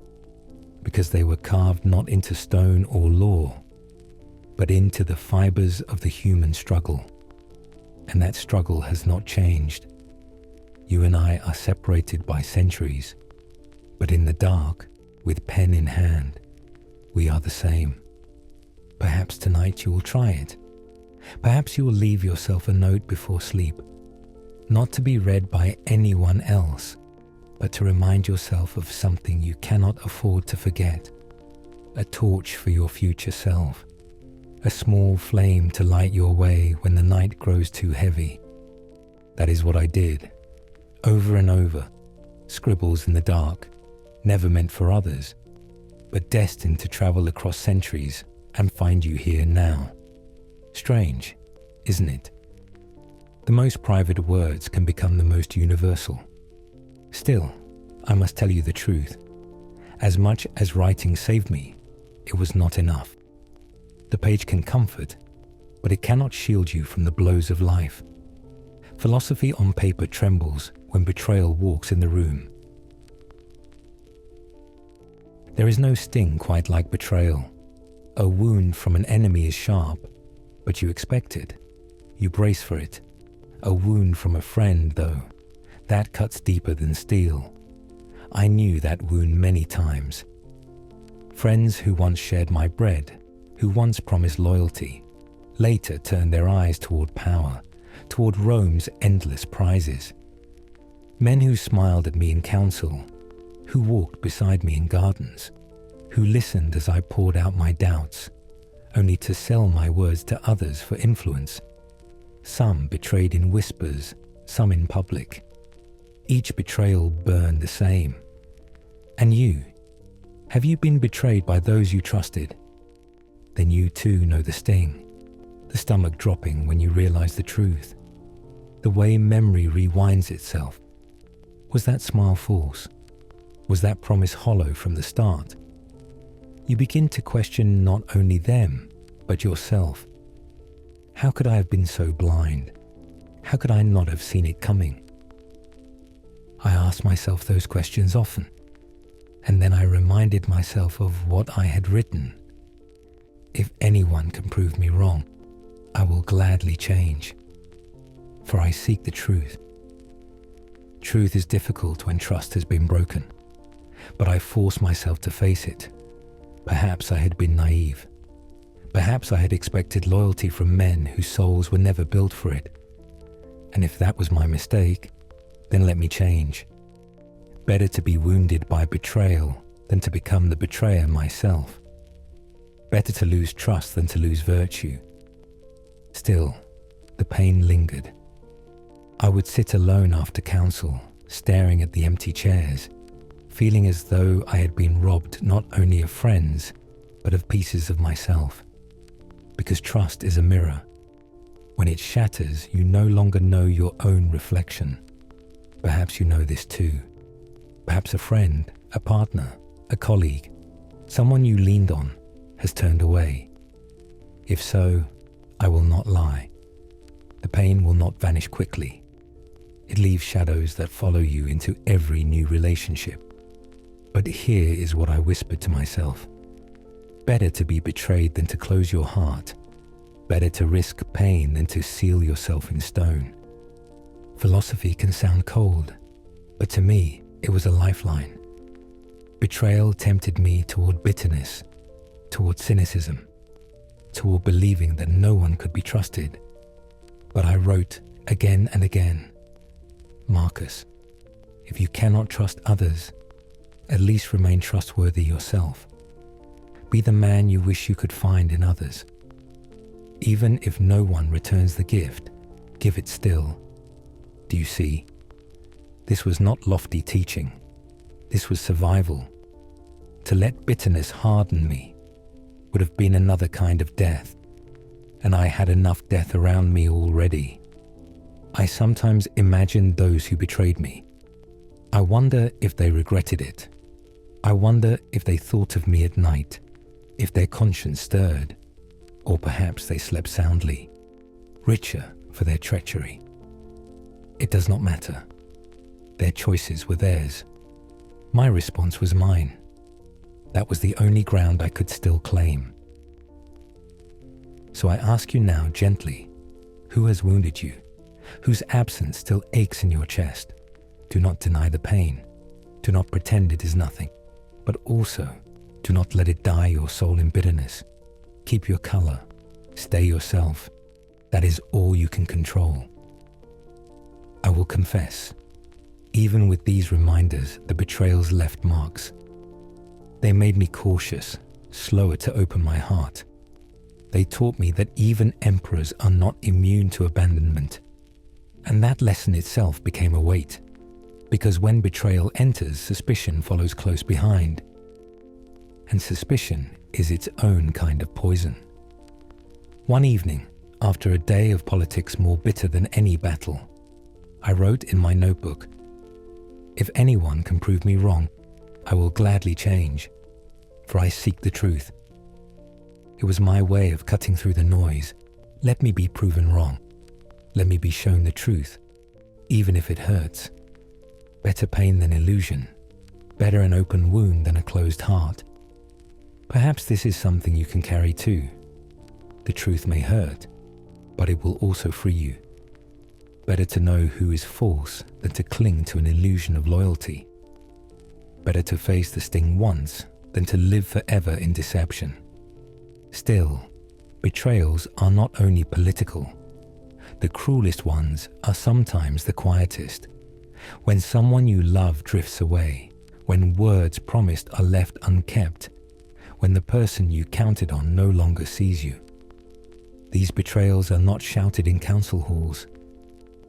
because they were carved not into stone or law, but into the fibers of the human struggle. And that struggle has not changed. You and I are separated by centuries, but in the dark, with pen in hand, we are the same. Perhaps tonight you will try it. Perhaps you will leave yourself a note before sleep, not to be read by anyone else, but to remind yourself of something you cannot afford to forget. A torch for your future self. A small flame to light your way when the night grows too heavy. That is what I did, over and over. Scribbles in the dark, never meant for others, but destined to travel across centuries and find you here now. Strange, isn't it? The most private words can become the most universal. Still, I must tell you the truth. As much as writing saved me, it was not enough. The page can comfort, but it cannot shield you from the blows of life. Philosophy on paper trembles when betrayal walks in the room. There is no sting quite like betrayal. A wound from an enemy is sharp, but you expect it. You brace for it. A wound from a friend, though, that cuts deeper than steel. I knew that wound many times. Friends who once shared my bread, who once promised loyalty, later turned their eyes toward power, toward Rome's endless prizes. Men who smiled at me in council, who walked beside me in gardens, who listened as I poured out my doubts, only to sell my words to others for influence. Some betrayed in whispers, some in public. Each betrayal burned the same. And you? Have you been betrayed by those you trusted? Then you too know the sting, the stomach dropping when you realize the truth, the way memory rewinds itself. Was that smile false? Was that promise hollow from the start? You begin to question not only them, but yourself. How could I have been so blind? How could I not have seen it coming? I asked myself those questions often, and then I reminded myself of what I had written. If anyone can prove me wrong, I will gladly change, for I seek the truth. Truth is difficult when trust has been broken, but I force myself to face it. Perhaps I had been naive. Perhaps I had expected loyalty from men whose souls were never built for it. And if that was my mistake, then let me change. Better to be wounded by betrayal than to become the betrayer myself. Better to lose trust than to lose virtue. Still, the pain lingered. I would sit alone after council, staring at the empty chairs, feeling as though I had been robbed not only of friends, but of pieces of myself. Because trust is a mirror. When it shatters, you no longer know your own reflection. Perhaps you know this too. Perhaps a friend, a partner, a colleague, someone you leaned on, has turned away. If so, I will not lie. The pain will not vanish quickly. It leaves shadows that follow you into every new relationship. But here is what I whispered to myself. Better to be betrayed than to close your heart. Better to risk pain than to seal yourself in stone. Philosophy can sound cold, but to me, it was a lifeline. Betrayal tempted me toward bitterness, toward cynicism, toward believing that no one could be trusted. But I wrote again and again, Marcus, if you cannot trust others, at least remain trustworthy yourself. Be the man you wish you could find in others. Even if no one returns the gift, give it still. Do you see? This was not lofty teaching. This was survival. To let bitterness harden me would have been another kind of death, and I had enough death around me already. I sometimes imagined those who betrayed me. I wonder if they regretted it. I wonder if they thought of me at night, if their conscience stirred, or perhaps they slept soundly, richer for their treachery. It does not matter. Their choices were theirs. My response was mine. That was the only ground I could still claim. So I ask you now gently, who has wounded you? Whose absence still aches in your chest? Do not deny the pain. Do not pretend it is nothing. But also, do not let it dye your soul in bitterness. Keep your color. Stay yourself. That is all you can control. I will confess, even with these reminders, the betrayals left marks. They made me cautious, slower to open my heart. They taught me that even emperors are not immune to abandonment. And that lesson itself became a weight, because when betrayal enters, suspicion follows close behind. and suspicion is its own kind of poison. One evening, after a day of politics more bitter than any battle, I wrote in my notebook, "If anyone can prove me wrong, I will gladly change, for I seek the truth." It was my way of cutting through the noise. Let me be proven wrong. Let me be shown the truth, even if it hurts. Better pain than illusion. Better an open wound than a closed heart. Perhaps this is something you can carry too. The truth may hurt, but it will also free you. Better to know who is false than to cling to an illusion of loyalty. Better to face the sting once than to live forever in deception. Still, betrayals are not only political. The cruelest ones are sometimes the quietest. When someone you love drifts away, when words promised are left unkept, when the person you counted on no longer sees you. These betrayals are not shouted in council halls,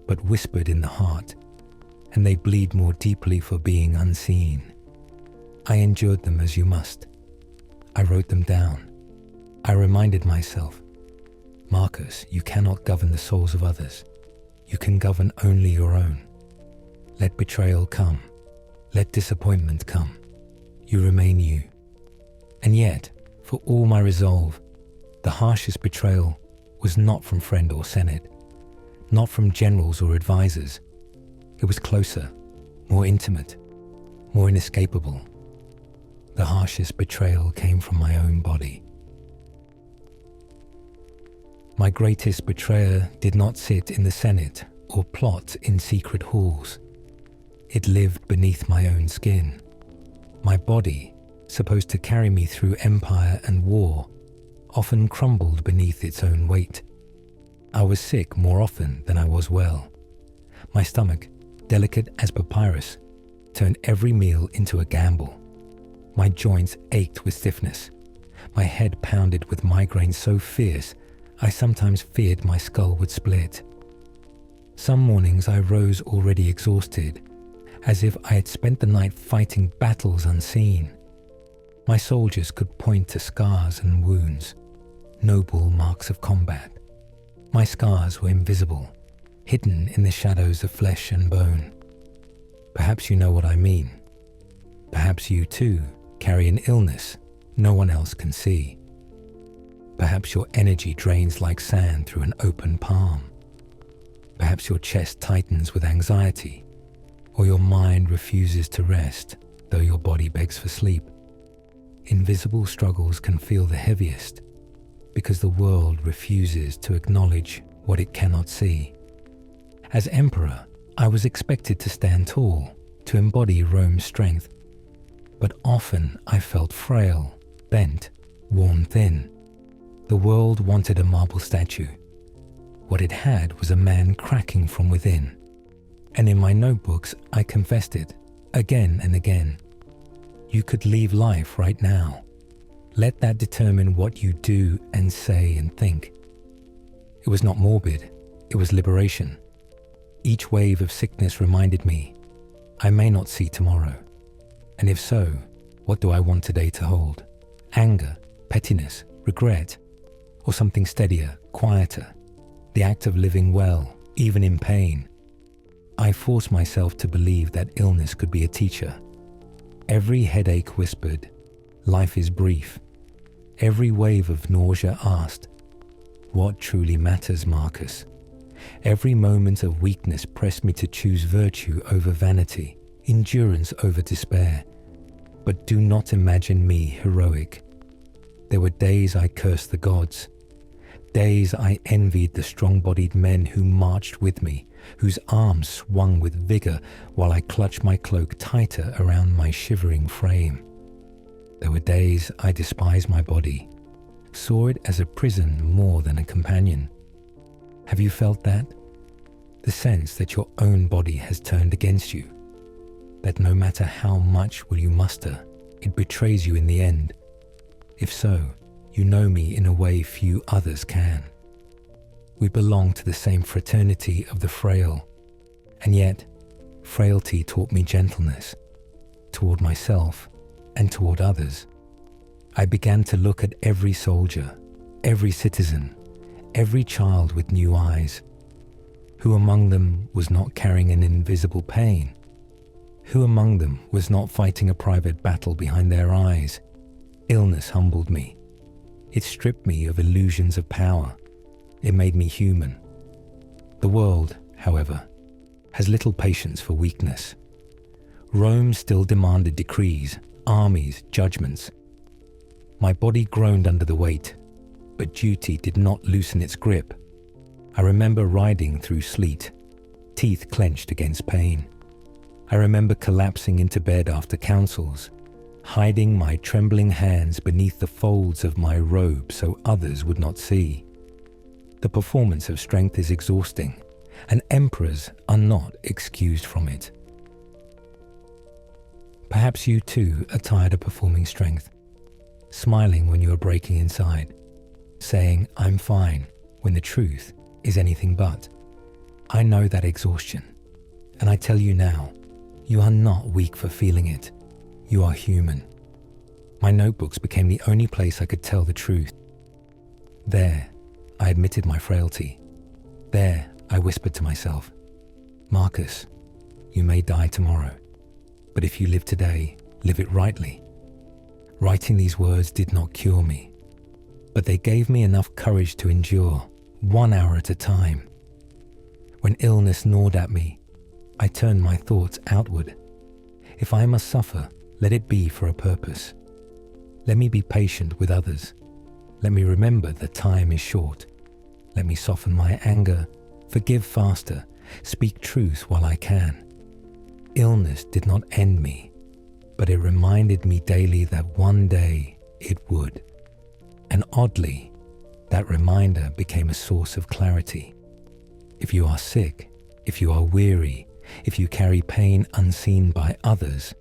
but whispered in the heart, and they bleed more deeply for being unseen. I endured them as you must. I wrote them down. I reminded myself, Marcus, you cannot govern the souls of others. You can govern only your own. Let betrayal come. Let disappointment come. You remain you. And yet, for all my resolve, the harshest betrayal was not from friend or senate, not from generals or advisors. It was closer, more intimate, more inescapable. The harshest betrayal came from my own body. My greatest betrayer did not sit in the Senate or plot in secret halls. It lived beneath my own skin. My body, supposed to carry me through empire and war, often crumbled beneath its own weight. I was sick more often than I was well. My stomach, delicate as papyrus, turned every meal into a gamble. My joints ached with stiffness. My head pounded with migraine so fierce I sometimes feared my skull would split. Some mornings I rose already exhausted, as if I had spent the night fighting battles unseen. My soldiers could point to scars and wounds, noble marks of combat. My scars were invisible, hidden in the shadows of flesh and bone. Perhaps you know what I mean. Perhaps you too carry an illness no one else can see. Perhaps your energy drains like sand through an open palm. Perhaps your chest tightens with anxiety, or your mind refuses to rest, though your body begs for sleep. Invisible struggles can feel the heaviest, because the world refuses to acknowledge what it cannot see. As emperor, I was expected to stand tall, to embody Rome's strength. But often I felt frail, bent, worn thin. The world wanted a marble statue. What it had was a man cracking from within. And in my notebooks, I confessed it, again and again. You could leave life right now. Let that determine what you do and say and think. It was not morbid, it was liberation. Each wave of sickness reminded me, I may not see tomorrow. And if so, what do I want today to hold? Anger, pettiness, regret, or something steadier, quieter, the act of living well, even in pain. I forced myself to believe that illness could be a teacher. Every headache whispered, life is brief. Every wave of nausea asked, what truly matters, Marcus? Every moment of weakness pressed me to choose virtue over vanity, endurance over despair. But do not imagine me heroic. There were days I cursed the gods. Days I envied the strong-bodied men who marched with me, whose arms swung with vigor while I clutched my cloak tighter around my shivering frame. There were days I despised my body, saw it as a prison more than a companion. Have you felt that? The sense that your own body has turned against you, that no matter how much will you muster, it betrays you in the end. If so, you know me in a way few others can. We belong to the same fraternity of the frail, and yet frailty taught me gentleness toward myself and toward others. I began to look at every soldier, every citizen, every child with new eyes. Who among them was not carrying an invisible pain? Who among them was not fighting a private battle behind their eyes? Illness humbled me. It stripped me of illusions of power. It made me human. The world, however, has little patience for weakness. Rome still demanded decrees, armies, judgments. My body groaned under the weight, but duty did not loosen its grip. I remember riding through sleet, teeth clenched against pain. I remember collapsing into bed after councils, hiding my trembling hands beneath the folds of my robe so others would not see. The performance of strength is exhausting, and emperors are not excused from it. Perhaps you too are tired of performing strength, smiling when you are breaking inside, saying, "I'm fine," when the truth is anything but. I know that exhaustion, and I tell you now, you are not weak for feeling it. You are human. My notebooks became the only place I could tell the truth. There, I admitted my frailty. There, I whispered to myself, "Marcus, you may die tomorrow, but if you live today, live it rightly." Writing these words did not cure me, but they gave me enough courage to endure, 1 hour at a time. When illness gnawed at me, I turned my thoughts outward. If I must suffer, let it be for a purpose. Let me be patient with others. Let me remember that time is short. Let me soften my anger, forgive faster, speak truth while I can. Illness did not end me, but it reminded me daily that one day it would. And oddly, that reminder became a source of clarity. If you are sick, if you are weary, if you carry pain unseen by others,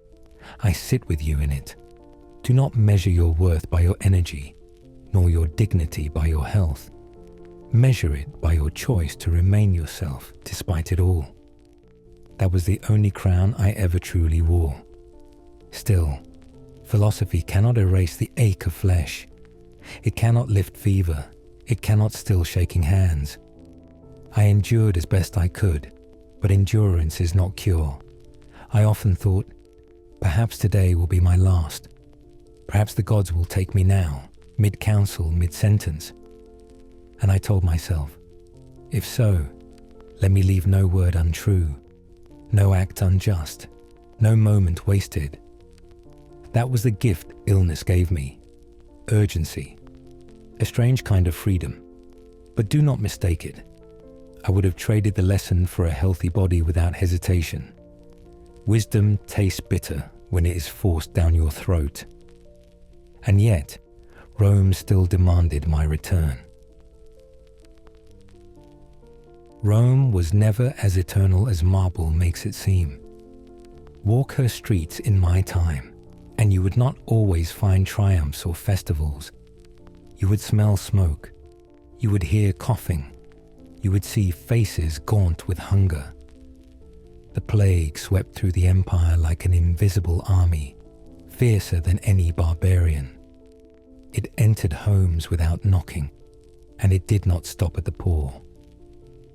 I sit with you in it. Do not measure your worth by your energy, nor your dignity by your health. Measure it by your choice to remain yourself despite it all. That was the only crown I ever truly wore. Still, philosophy cannot erase the ache of flesh. It cannot lift fever. It cannot still shaking hands. I endured as best I could, but endurance is not cure. I often thought, perhaps today will be my last. Perhaps the gods will take me now, mid-counsel, mid-sentence. And I told myself, if so, let me leave no word untrue, no act unjust, no moment wasted. That was the gift illness gave me, urgency, a strange kind of freedom, but do not mistake it. I would have traded the lesson for a healthy body without hesitation. Wisdom tastes bitter when it is forced down your throat. And yet, Rome still demanded my return. Rome was never as eternal as marble makes it seem. Walk her streets in my time, and you would not always find triumphs or festivals. You would smell smoke. You would hear coughing. You would see faces gaunt with hunger. The plague swept through the empire like an invisible army, fiercer than any barbarian. It entered homes without knocking, and it did not stop at the poor.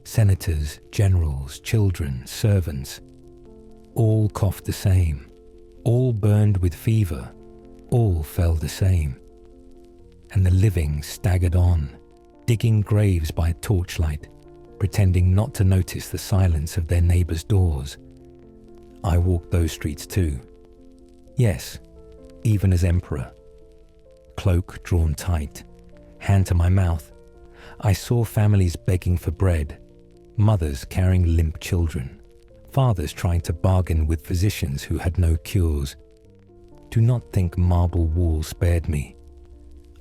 Senators, generals, children, servants, all coughed the same, all burned with fever, all fell the same. And the living staggered on, digging graves by torchlight, pretending not to notice the silence of their neighbors' doors. I walked those streets too. Yes, even as emperor. Cloak drawn tight, hand to my mouth, I saw families begging for bread, mothers carrying limp children, fathers trying to bargain with physicians who had no cures. Do not think marble walls spared me.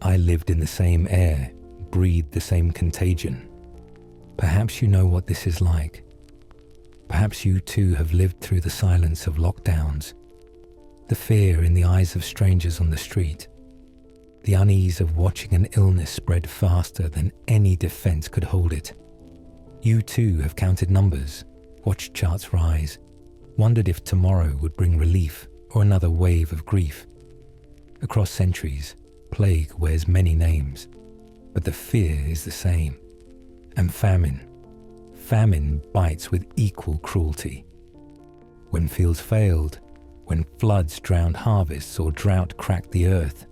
I lived in the same air, breathed the same contagion. Perhaps you know what this is like. Perhaps you too have lived through the silence of lockdowns, the fear in the eyes of strangers on the street, the unease of watching an illness spread faster than any defense could hold it. You too have counted numbers, watched charts rise, wondered if tomorrow would bring relief or another wave of grief. Across centuries, Plague wears many names, but the fear is the same. And famine. Famine bites with equal cruelty. When fields failed, when floods drowned harvests or drought cracked the earth,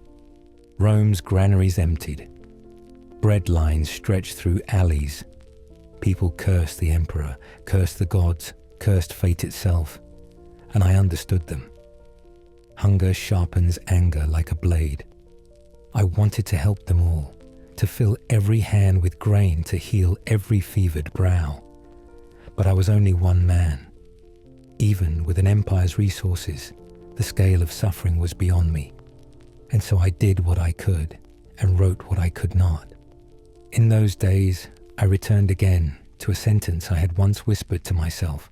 Rome's granaries emptied. Bread lines stretched through alleys. People cursed the emperor, cursed the gods, cursed fate itself, and I understood them. Hunger sharpens anger like a blade. I wanted to help them all, to fill every hand with grain, to heal every fevered brow. But I was only one man. Even with an empire's resources, the scale of suffering was beyond me. And so I did what I could and wrote what I could not. In those days, I returned again to a sentence I had once whispered to myself.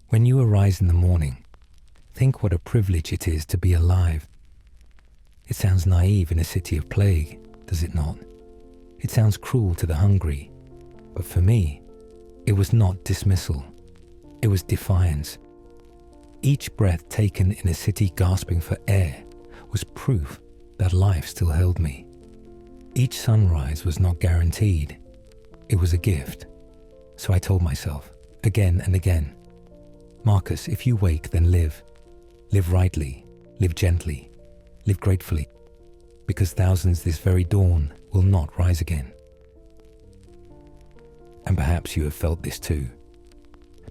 When you arise in the morning, think what a privilege it is to be alive. It sounds naive in a city of plague, does it not? It sounds cruel to the hungry, but for me, it was not dismissal. It was defiance. Each breath taken in a city gasping for air was proof that life still held me. Each sunrise was not guaranteed. It was a gift. So I told myself, again and again, Marcus, if you wake, then live. Live rightly, live gently, live gratefully, because thousands this very dawn will not rise again. And perhaps you have felt this too.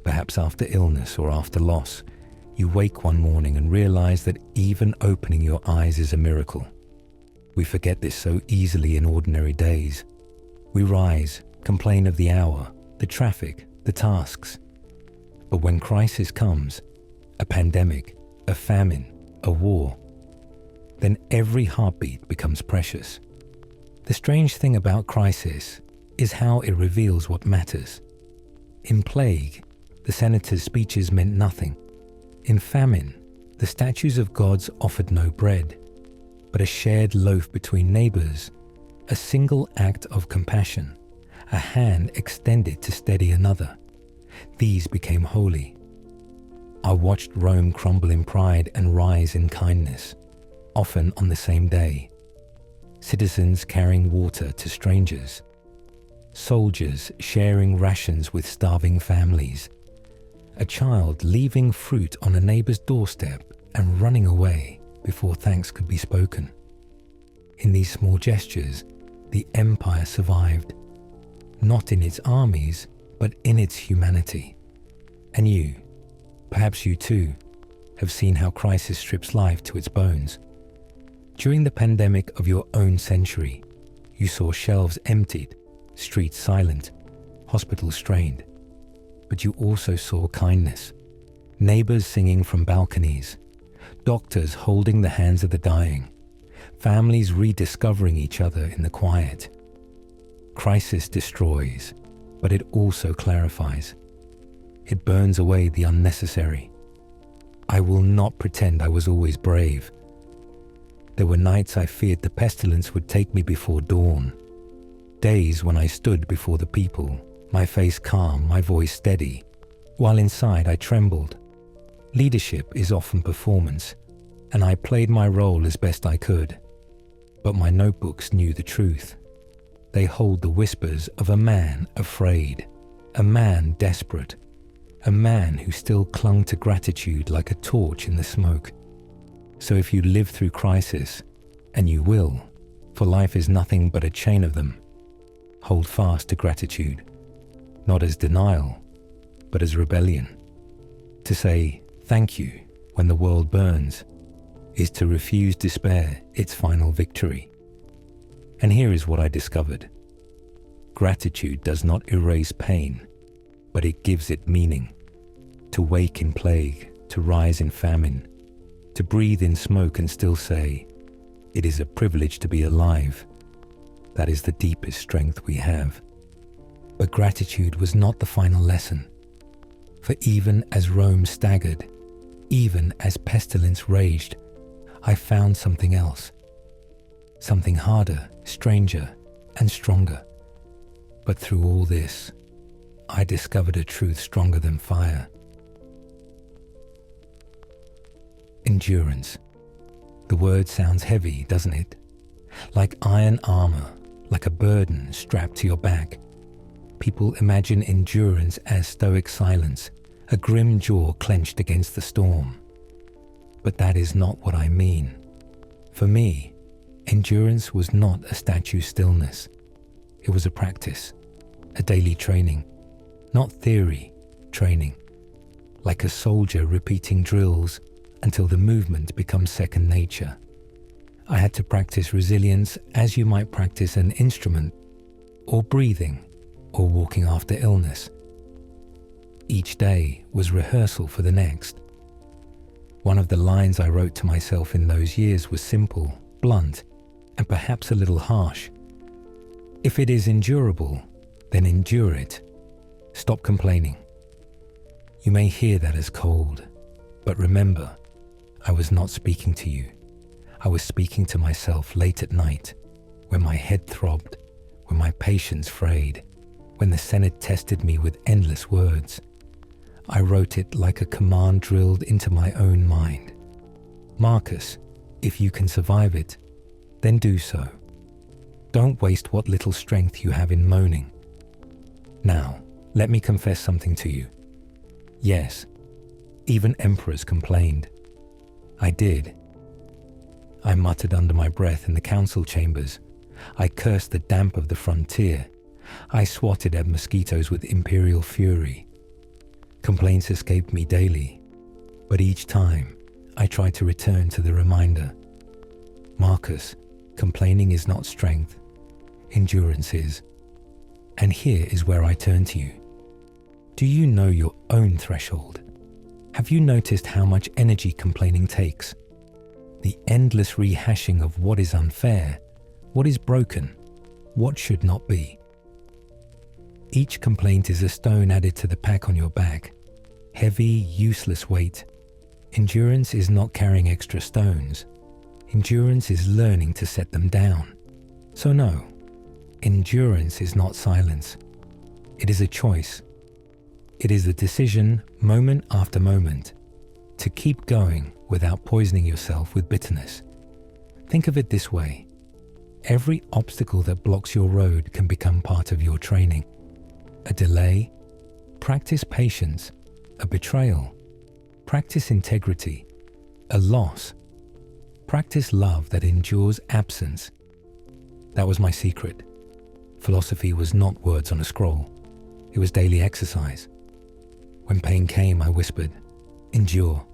Perhaps after illness or after loss, you wake one morning and realize that even opening your eyes is a miracle. We forget this so easily in ordinary days. We rise, complain of the hour, the traffic, the tasks. But when crisis comes, a pandemic, a famine, a war, then every heartbeat becomes precious. The strange thing about crisis is how it reveals what matters. In plague, the senator's speeches meant nothing. In famine, the statues of gods offered no bread, but a shared loaf between neighbors, a single act of compassion, a hand extended to steady another. These became holy. I watched Rome crumble in pride and rise in kindness, often on the same day. Citizens carrying water to strangers. Soldiers sharing rations with starving families. A child leaving fruit on a neighbor's doorstep and running away before thanks could be spoken. In these small gestures, the empire survived, not in its armies, but in its humanity. And you, perhaps you too, have seen how crisis strips life to its bones. During the pandemic of your own century, you saw shelves emptied, streets silent, hospitals strained. But you also saw kindness, neighbors singing from balconies, doctors holding the hands of the dying, families rediscovering each other in the quiet. Crisis destroys, but it also clarifies. It burns away the unnecessary. I will not pretend I was always brave. There were nights I feared the pestilence would take me before dawn. Days when I stood before the people, my face calm, my voice steady, while inside I trembled. Leadership is often performance, and I played my role as best I could. But my notebooks knew the truth. They hold the whispers of a man afraid, a man desperate, a man who still clung to gratitude like a torch in the smoke. So if you live through crisis, and you will, for life is nothing but a chain of them, hold fast to gratitude, not as denial, but as rebellion. To say thank you when the world burns is to refuse despair its final victory. And here is what I discovered. Gratitude does not erase pain, but it gives it meaning. To wake in plague, to rise in famine, to breathe in smoke and still say, it is a privilege to be alive. That is the deepest strength we have. But gratitude was not the final lesson. For even as Rome staggered, even as pestilence raged, I found something else. Something harder, stranger, and stronger. But through all this, I discovered a truth stronger than fire. Endurance. The word sounds heavy, doesn't it? Like iron armor, like a burden strapped to your back. People imagine endurance as stoic silence, a grim jaw clenched against the storm. But that is not what I mean. For me, endurance was not a statue stillness. It was a practice, a daily training, not theory, training. Like a soldier repeating drills until the movement becomes second nature. I had to practice resilience as you might practice an instrument, or breathing, or walking after illness. Each day was rehearsal for the next. One of the lines I wrote to myself in those years was simple, blunt, and perhaps a little harsh. If it is endurable, then endure it. Stop complaining. You may hear that as cold, but remember, I was not speaking to you. I was speaking to myself late at night, when my head throbbed, when my patience frayed, when the Senate tested me with endless words. I wrote it like a command drilled into my own mind. Marcus, if you can survive it, then do so. Don't waste what little strength you have in moaning. Now, let me confess something to you. Yes, even emperors complained. I did. I muttered under my breath in the council chambers. I cursed the damp of the frontier. I swatted at mosquitoes with imperial fury. Complaints escaped me daily, but each time I tried to return to the reminder. Marcus, complaining is not strength. Endurance is. And here is where I turn to you. Do you know your own threshold? Have you noticed how much energy complaining takes? The endless rehashing of what is unfair, what is broken, what should not be. Each complaint is a stone added to the pack on your back. Heavy, useless weight. Endurance is not carrying extra stones. Endurance is learning to set them down. So no, endurance is not silence. It is a choice. It is a decision, moment after moment, to keep going without poisoning yourself with bitterness. Think of it this way. Every obstacle that blocks your road can become part of your training. A delay, practice patience. A betrayal, practice integrity. A loss, practice love that endures absence. That was my secret. Philosophy was not words on a scroll. It was daily exercise. When pain came, I whispered, endure.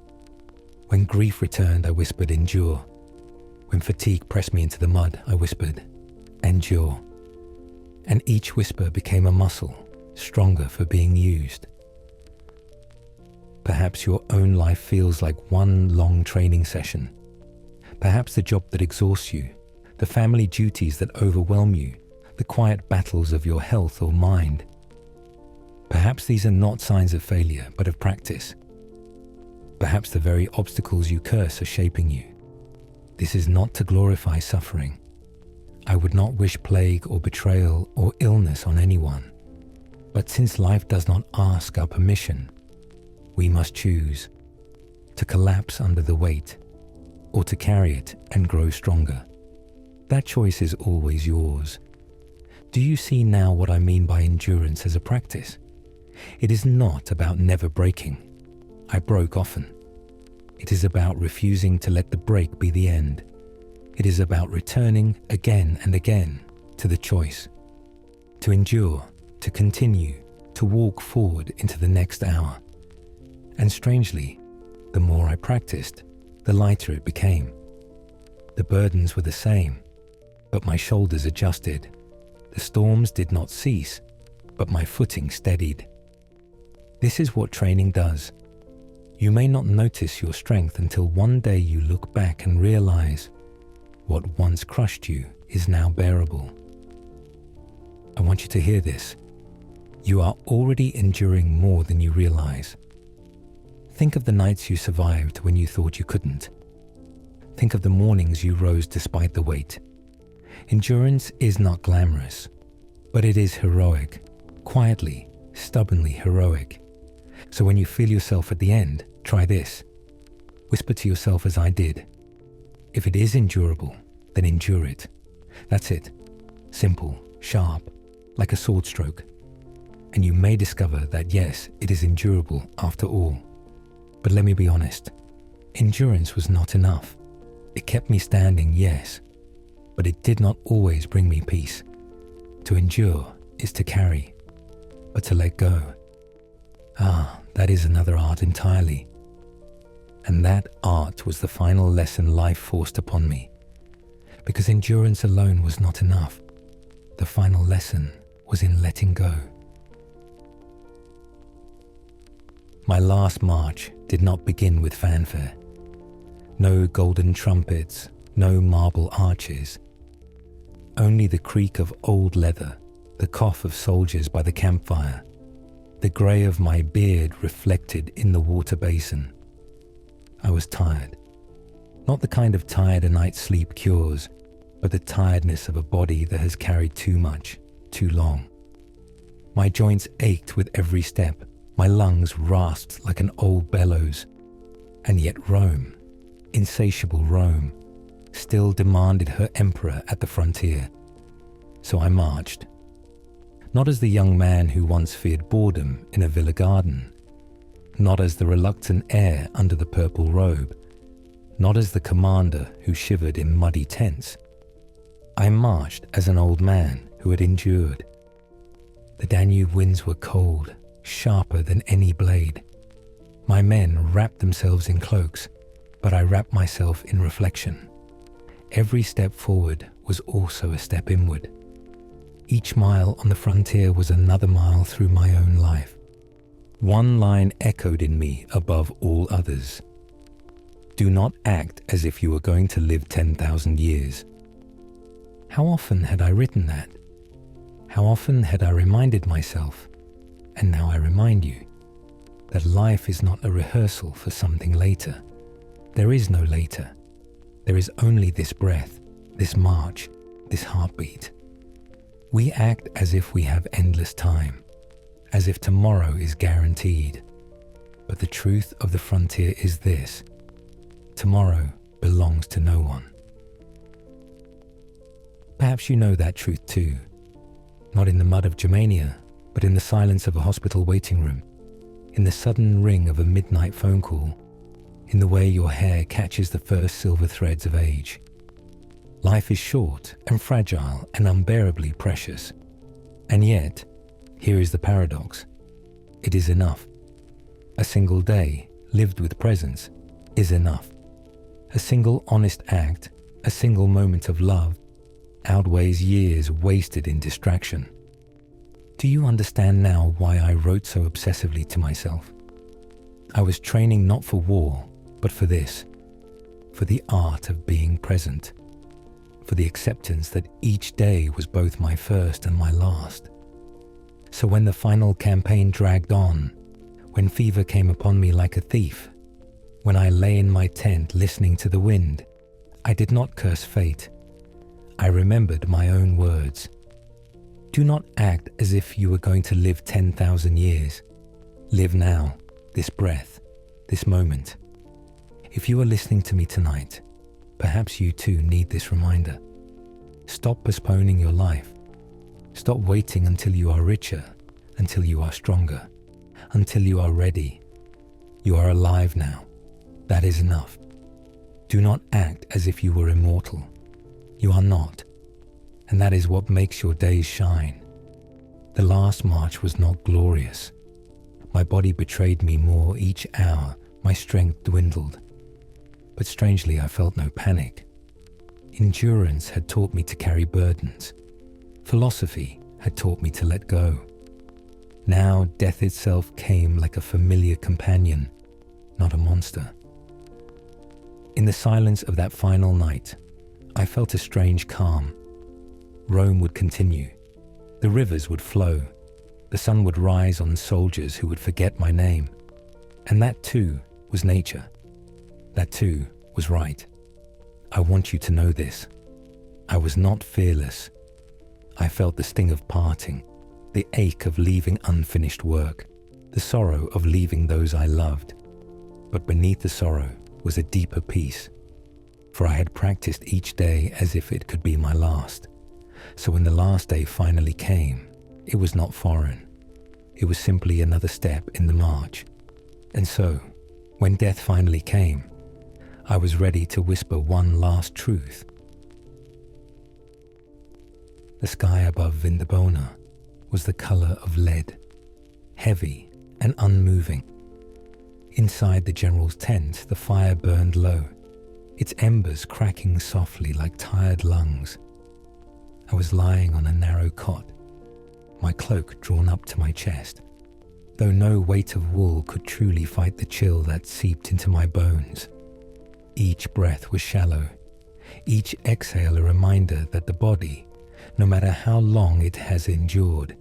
When grief returned, I whispered, endure. When fatigue pressed me into the mud, I whispered, endure. And each whisper became a muscle, stronger for being used. Perhaps your own life feels like one long training session. Perhaps the job that exhausts you, the family duties that overwhelm you, the quiet battles of your health or mind. Perhaps these are not signs of failure, but of practice. Perhaps the very obstacles you curse are shaping you. This is not to glorify suffering. I would not wish plague or betrayal or illness on anyone. But since life does not ask our permission, we must choose to collapse under the weight or to carry it and grow stronger. That choice is always yours. Do you see now what I mean by endurance as a practice? It is not about never breaking. I broke often. It is about refusing to let the break be the end. It is about returning again and again to the choice. To endure, to continue, to walk forward into the next hour. And strangely, the more I practiced, the lighter it became. The burdens were the same, but my shoulders adjusted. The storms did not cease, but my footing steadied. This is what training does. You may not notice your strength until one day you look back and realize what once crushed you is now bearable. I want you to hear this. You are already enduring more than you realize. Think of the nights you survived when you thought you couldn't. Think of the mornings you rose despite the weight. Endurance is not glamorous, but it is heroic, quietly, stubbornly heroic. So when you feel yourself at the end, try this. Whisper to yourself as I did. If it is endurable, then endure it. That's it. Simple, sharp, like a sword stroke. And you may discover that yes, it is endurable after all. But let me be honest, endurance was not enough. It kept me standing, yes, but it did not always bring me peace. To endure is to carry, but to let go, that is another art entirely. And that art was the final lesson life forced upon me. Because endurance alone was not enough. The final lesson was in letting go. My last march did not begin with fanfare. No golden trumpets, no marble arches. Only the creak of old leather, the cough of soldiers by the campfire, the grey of my beard reflected in the water basin. I was tired. Not the kind of tired a night's sleep cures, but the tiredness of a body that has carried too much, too long. My joints ached with every step. My lungs rasped like an old bellows. And yet Rome, insatiable Rome, still demanded her emperor at the frontier. So I marched. Not as the young man who once feared boredom in a villa garden. Not as the reluctant heir under the purple robe. Not as the commander who shivered in muddy tents. I marched as an old man who had endured. The Danube winds were cold, sharper than any blade. My men wrapped themselves in cloaks, but I wrapped myself in reflection. Every step forward was also a step inward. Each mile on the frontier was another mile through my own life. One line echoed in me above all others. Do not act as if you were going to live 10,000 years. How often had I written that? How often had I reminded myself, and now I remind you, that life is not a rehearsal for something later. There is no later. There is only this breath, this march, this heartbeat. We act as if we have endless time, as if tomorrow is guaranteed. But the truth of the frontier is this: tomorrow belongs to no one. Perhaps you know that truth too. Not in the mud of Germania, but in the silence of a hospital waiting room, in the sudden ring of a midnight phone call, in the way your hair catches the first silver threads of age. Life is short and fragile and unbearably precious. And yet, here is the paradox. It is enough. A single day, lived with presence, is enough. A single honest act, a single moment of love, outweighs years wasted in distraction. Do you understand now why I wrote so obsessively to myself? I was training not for war, but for this, for the art of being present, for the acceptance that each day was both my first and my last. So when the final campaign dragged on, when fever came upon me like a thief, when I lay in my tent listening to the wind, I did not curse fate. I remembered my own words. Do not act as if you were going to live 10,000 years. Live now, this breath, this moment. If you are listening to me tonight, perhaps you too need this reminder. Stop postponing your life. Stop waiting until you are richer, until you are stronger, until you are ready. You are alive now. That is enough. Do not act as if you were immortal. You are not. And that is what makes your days shine. The last march was not glorious. My body betrayed me more each hour. My strength dwindled. But strangely, I felt no panic. Endurance had taught me to carry burdens. Philosophy had taught me to let go. Now death itself came like a familiar companion, not a monster. In the silence of that final night, I felt a strange calm. Rome would continue. The rivers would flow. The sun would rise on soldiers who would forget my name. And that too was nature. That too was right. I want you to know this. I was not fearless. I felt the sting of parting, the ache of leaving unfinished work, the sorrow of leaving those I loved. But beneath the sorrow was a deeper peace. for I had practiced each day as if it could be my last. So when the last day finally came, it was not foreign. It was simply another step in the march. And so, when death finally came, I was ready to whisper one last truth. The sky above Vindabona was the color of lead, heavy and unmoving. Inside the general's tent, the fire burned low, its embers cracking softly like tired lungs. I was lying on a narrow cot, my cloak drawn up to my chest, though no weight of wool could truly fight the chill that seeped into my bones. Each breath was shallow, each exhale a reminder that the body, no matter how long it has endured,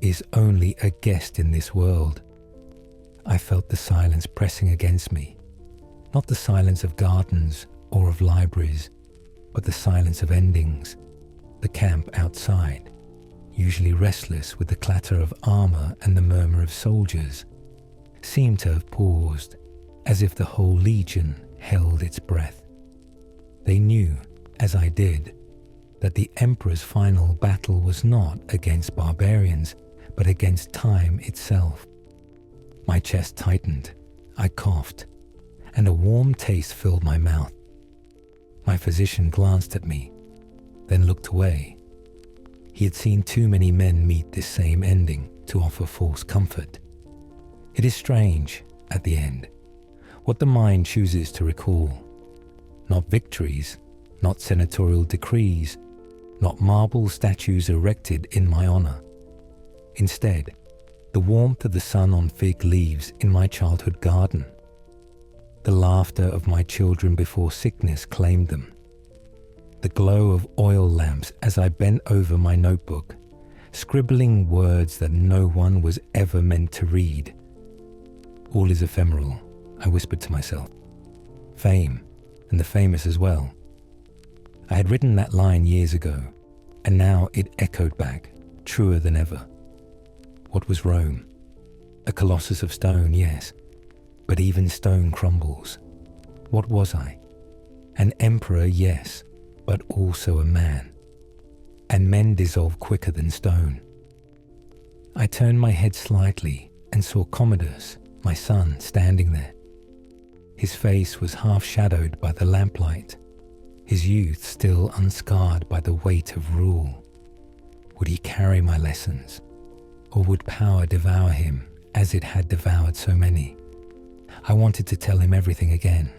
is only a guest in this world. I felt the silence pressing against me, not the silence of gardens or of libraries, but the silence of endings. The camp outside, usually restless with the clatter of armor and the murmur of soldiers, seemed to have paused, as if the whole legion held its breath. They knew, as I did, that the emperor's final battle was not against barbarians, but against time itself. My chest tightened, I coughed, and a warm taste filled my mouth. My physician glanced at me, then looked away. He had seen too many men meet this same ending to offer false comfort. It is strange, at the end, what the mind chooses to recall. Not victories, not senatorial decrees, not marble statues erected in my honor. Instead, the warmth of the sun on fig leaves in my childhood garden, the laughter of my children before sickness claimed them, the glow of oil lamps as I bent over my notebook, scribbling words that no one was ever meant to read. All is ephemeral, I whispered to myself. Fame, and the famous as well. I had written that line years ago, and now it echoed back, truer than ever. What was Rome? A colossus of stone, yes, but even stone crumbles. What was I? An emperor, yes, but also a man. And men dissolve quicker than stone. I turned my head slightly and saw Commodus, my son, standing there. His face was half shadowed by the lamplight, his youth still unscarred by the weight of rule. Would he carry my lessons, or would power devour him as it had devoured so many? I wanted to tell him everything again,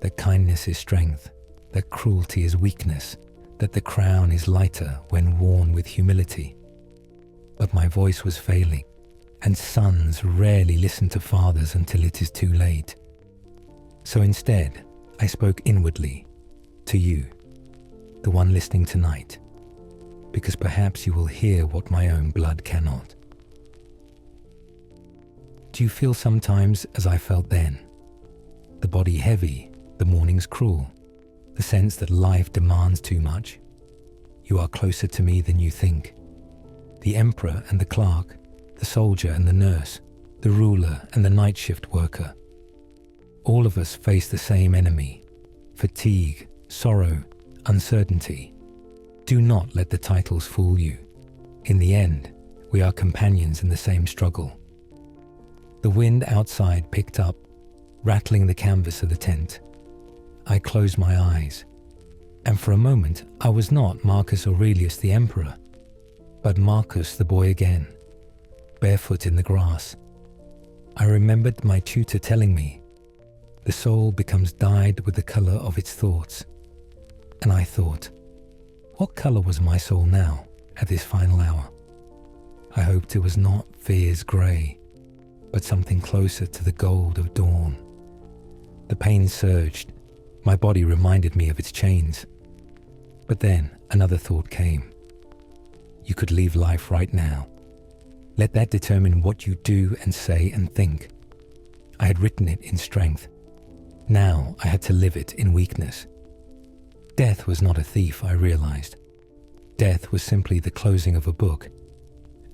that kindness is strength, that cruelty is weakness, that the crown is lighter when worn with humility. But my voice was failing, and sons rarely listen to fathers until it is too late. So instead, I spoke inwardly, to you, the one listening tonight, because perhaps you will hear what my own blood cannot. Do you feel sometimes as I felt then? The body heavy, the mornings cruel, the sense that life demands too much. You are closer to me than you think. The emperor and the clerk, the soldier and the nurse, the ruler and the night shift worker. All of us face the same enemy: fatigue, sorrow, uncertainty. Do not let the titles fool you. In the end, we are companions in the same struggle. The wind outside picked up, rattling the canvas of the tent. I closed my eyes, and for a moment I was not Marcus Aurelius the emperor, but Marcus the boy again, barefoot in the grass. I remembered my tutor telling me, the soul becomes dyed with the color of its thoughts. And I thought, what color was my soul now, at this final hour? I hoped it was not fear's grey, but something closer to the gold of dawn. The pain surged. My body reminded me of its chains. But then another thought came. You could leave life right now. Let that determine what you do and say and think. I had written it in strength. Now I had to live it in weakness. Death was not a thief, I realized. Death was simply the closing of a book.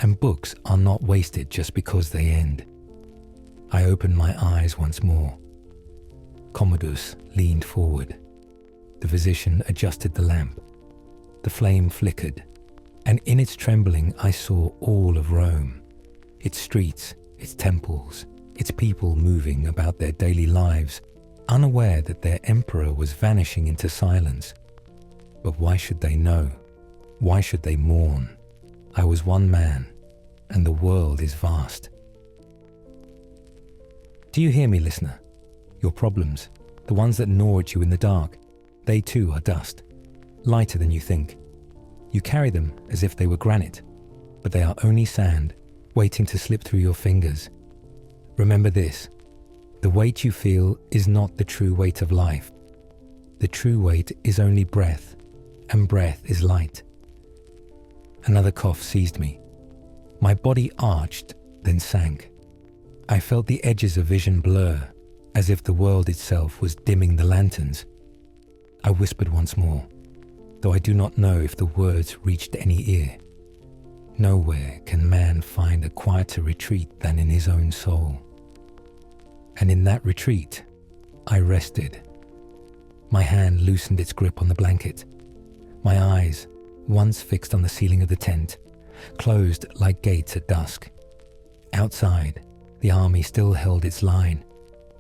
And books are not wasted just because they end. I opened my eyes once more. Commodus leaned forward. The physician adjusted the lamp. The flame flickered, and in its trembling I saw all of Rome, its streets, its temples, its people moving about their daily lives, unaware that their emperor was vanishing into silence. But why should they know? Why should they mourn? I was one man, and the world is vast. Do you hear me, listener? Your problems, the ones that gnaw at you in the dark, they too are dust, lighter than you think. You carry them as if they were granite, but they are only sand, waiting to slip through your fingers. Remember this, the weight you feel is not the true weight of life. The true weight is only breath, and breath is light. Another cough seized me. My body arched, then sank. I felt the edges of vision blur, as if the world itself was dimming the lanterns. I whispered once more, though I do not know if the words reached any ear. Nowhere can man find a quieter retreat than in his own soul. And in that retreat, I rested. My hand loosened its grip on the blanket. My eyes, once fixed on the ceiling of the tent, closed like gates at dusk. Outside, the army still held its line.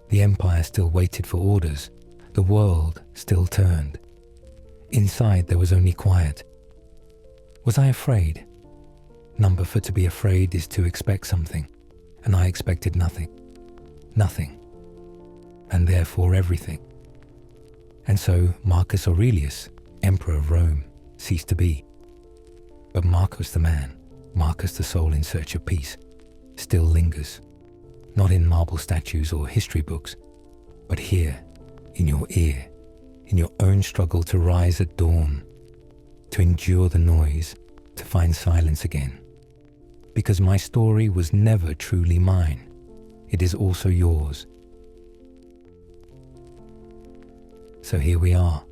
The empire still waited for orders. The world still turned. Inside there was only quiet. Was I afraid? Number for to be afraid is to expect something, and I expected nothing. Nothing. And therefore everything. And so Marcus Aurelius, Emperor of Rome, ceased to be. But Marcus the man, Marcus the soul in search of peace, still lingers. Not in marble statues or history books, but here, in your ear, in your own struggle to rise at dawn, to endure the noise, to find silence again. Because my story was never truly mine, it is also yours. So here we are.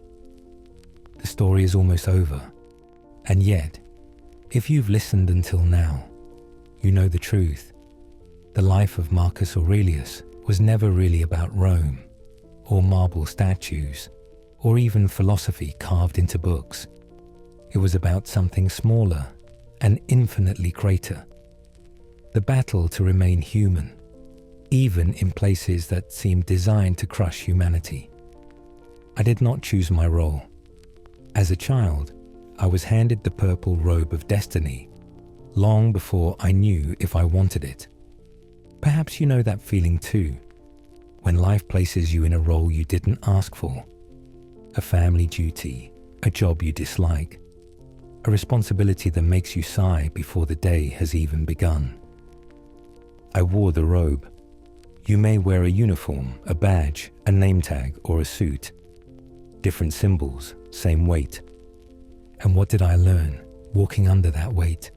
The story is almost over, and yet, if you've listened until now, you know the truth. The life of Marcus Aurelius was never really about Rome, or marble statues, or even philosophy carved into books. It was about something smaller and infinitely greater. The battle to remain human, even in places that seemed designed to crush humanity. I did not choose my role. As a child, I was handed the purple robe of destiny, long before I knew if I wanted it. Perhaps you know that feeling too, when life places you in a role you didn't ask for. A family duty, a job you dislike, a responsibility that makes you sigh before the day has even begun. I wore the robe. You may wear a uniform, a badge, a name tag, or a suit. Different symbols, same weight. And what did I learn, walking under that weight?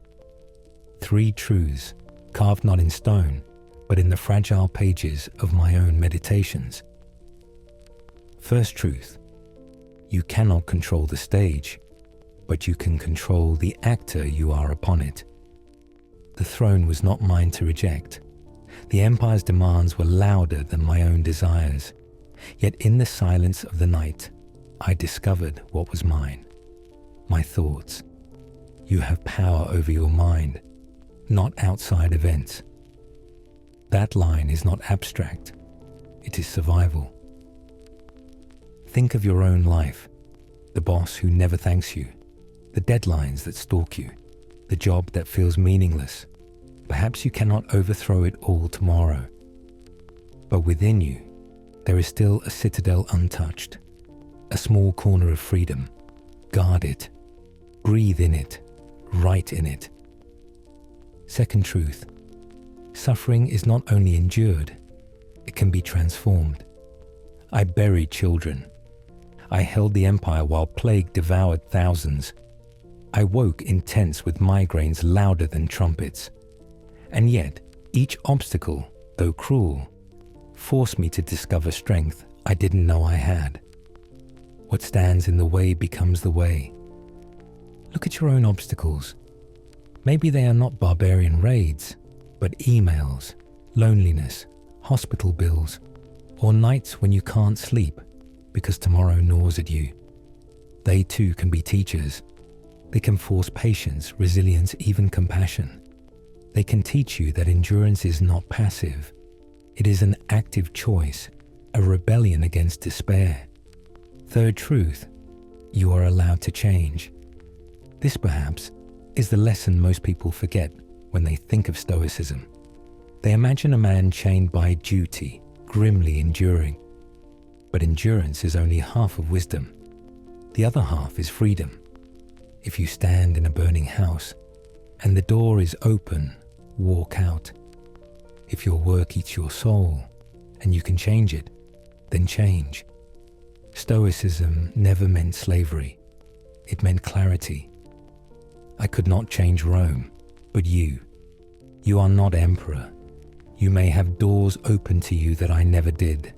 3 truths, carved not in stone, but in the fragile pages of my own meditations. First truth, you cannot control the stage, but you can control the actor you are upon it. The throne was not mine to reject. The empire's demands were louder than my own desires. Yet in the silence of the night, I discovered what was mine. My thoughts. You have power over your mind, not outside events. That line is not abstract, it is survival. Think of your own life, the boss who never thanks you, the deadlines that stalk you, the job that feels meaningless. Perhaps you cannot overthrow it all tomorrow. But within you, there is still a citadel untouched, a small corner of freedom. Guard it, breathe in it, write in it. Second truth, suffering is not only endured, it can be transformed. I buried children. I held the empire while plague devoured thousands. I woke intense with migraines louder than trumpets. And yet, each obstacle, though cruel, forced me to discover strength I didn't know I had. What stands in the way becomes the way. Look at your own obstacles. Maybe they are not barbarian raids, but emails, loneliness, hospital bills, or nights when you can't sleep because tomorrow gnaws at you. They too can be teachers. They can force patience, resilience, even compassion. They can teach you that endurance is not passive. It is an active choice, a rebellion against despair. Third truth, you are allowed to change. This perhaps is the lesson most people forget when they think of Stoicism. They imagine a man chained by duty, grimly enduring. But endurance is only half of wisdom. The other half is freedom. If you stand in a burning house and the door is open, walk out. If your work eats your soul and you can change it, then change. Stoicism never meant slavery. It meant clarity. I could not change Rome, but you. You are not emperor. You may have doors open to you that I never did.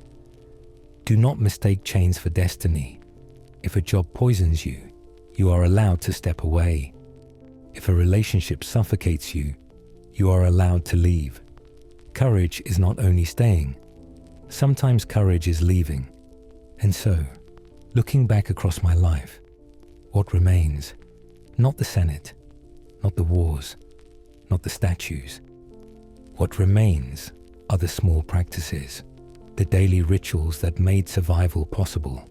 Do not mistake chains for destiny. If a job poisons you, you are allowed to step away. If a relationship suffocates you, you are allowed to leave. Courage is not only staying. Sometimes courage is leaving. And so, looking back across my life, what remains? Not the Senate, not the wars, not the statues. What remains are the small practices, the daily rituals that made survival possible.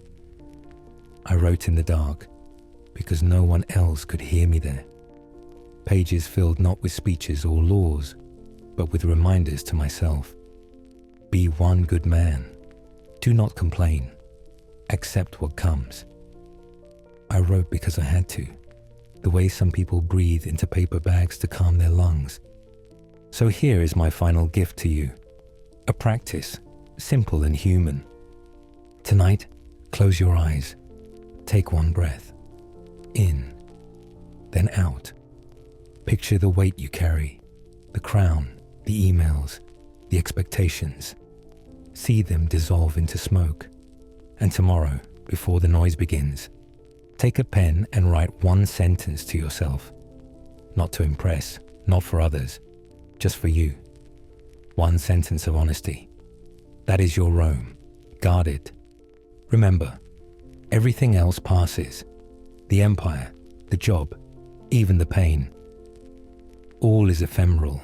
I wrote in the dark because no one else could hear me there. Pages filled not with speeches or laws, but with reminders to myself. Be one good man. Do not complain. Accept what comes. I wrote because I had to, the way some people breathe into paper bags to calm their lungs. So here is my final gift to you. A practice, simple and human. Tonight, close your eyes. Take one breath. In, then out. Picture the weight you carry, the crown, the emails, the expectations. See them dissolve into smoke. And tomorrow, before the noise begins, take a pen and write one sentence to yourself. Not to impress, not for others, just for you. One sentence of honesty. That is your Rome. Guard it. Remember, everything else passes. The empire, the job, even the pain. All is ephemeral,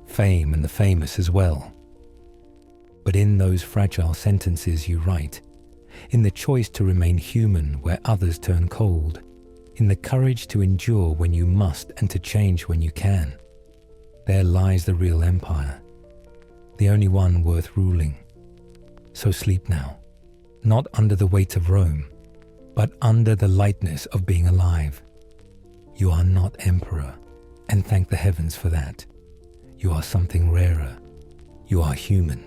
fame and the famous as well. But in those fragile sentences you write, in the choice to remain human where others turn cold, in the courage to endure when you must and to change when you can, there lies the real empire, the only one worth ruling. So sleep now, not under the weight of Rome, but under the lightness of being alive. You are not emperor, and thank the heavens for that. You are something rarer. You are human.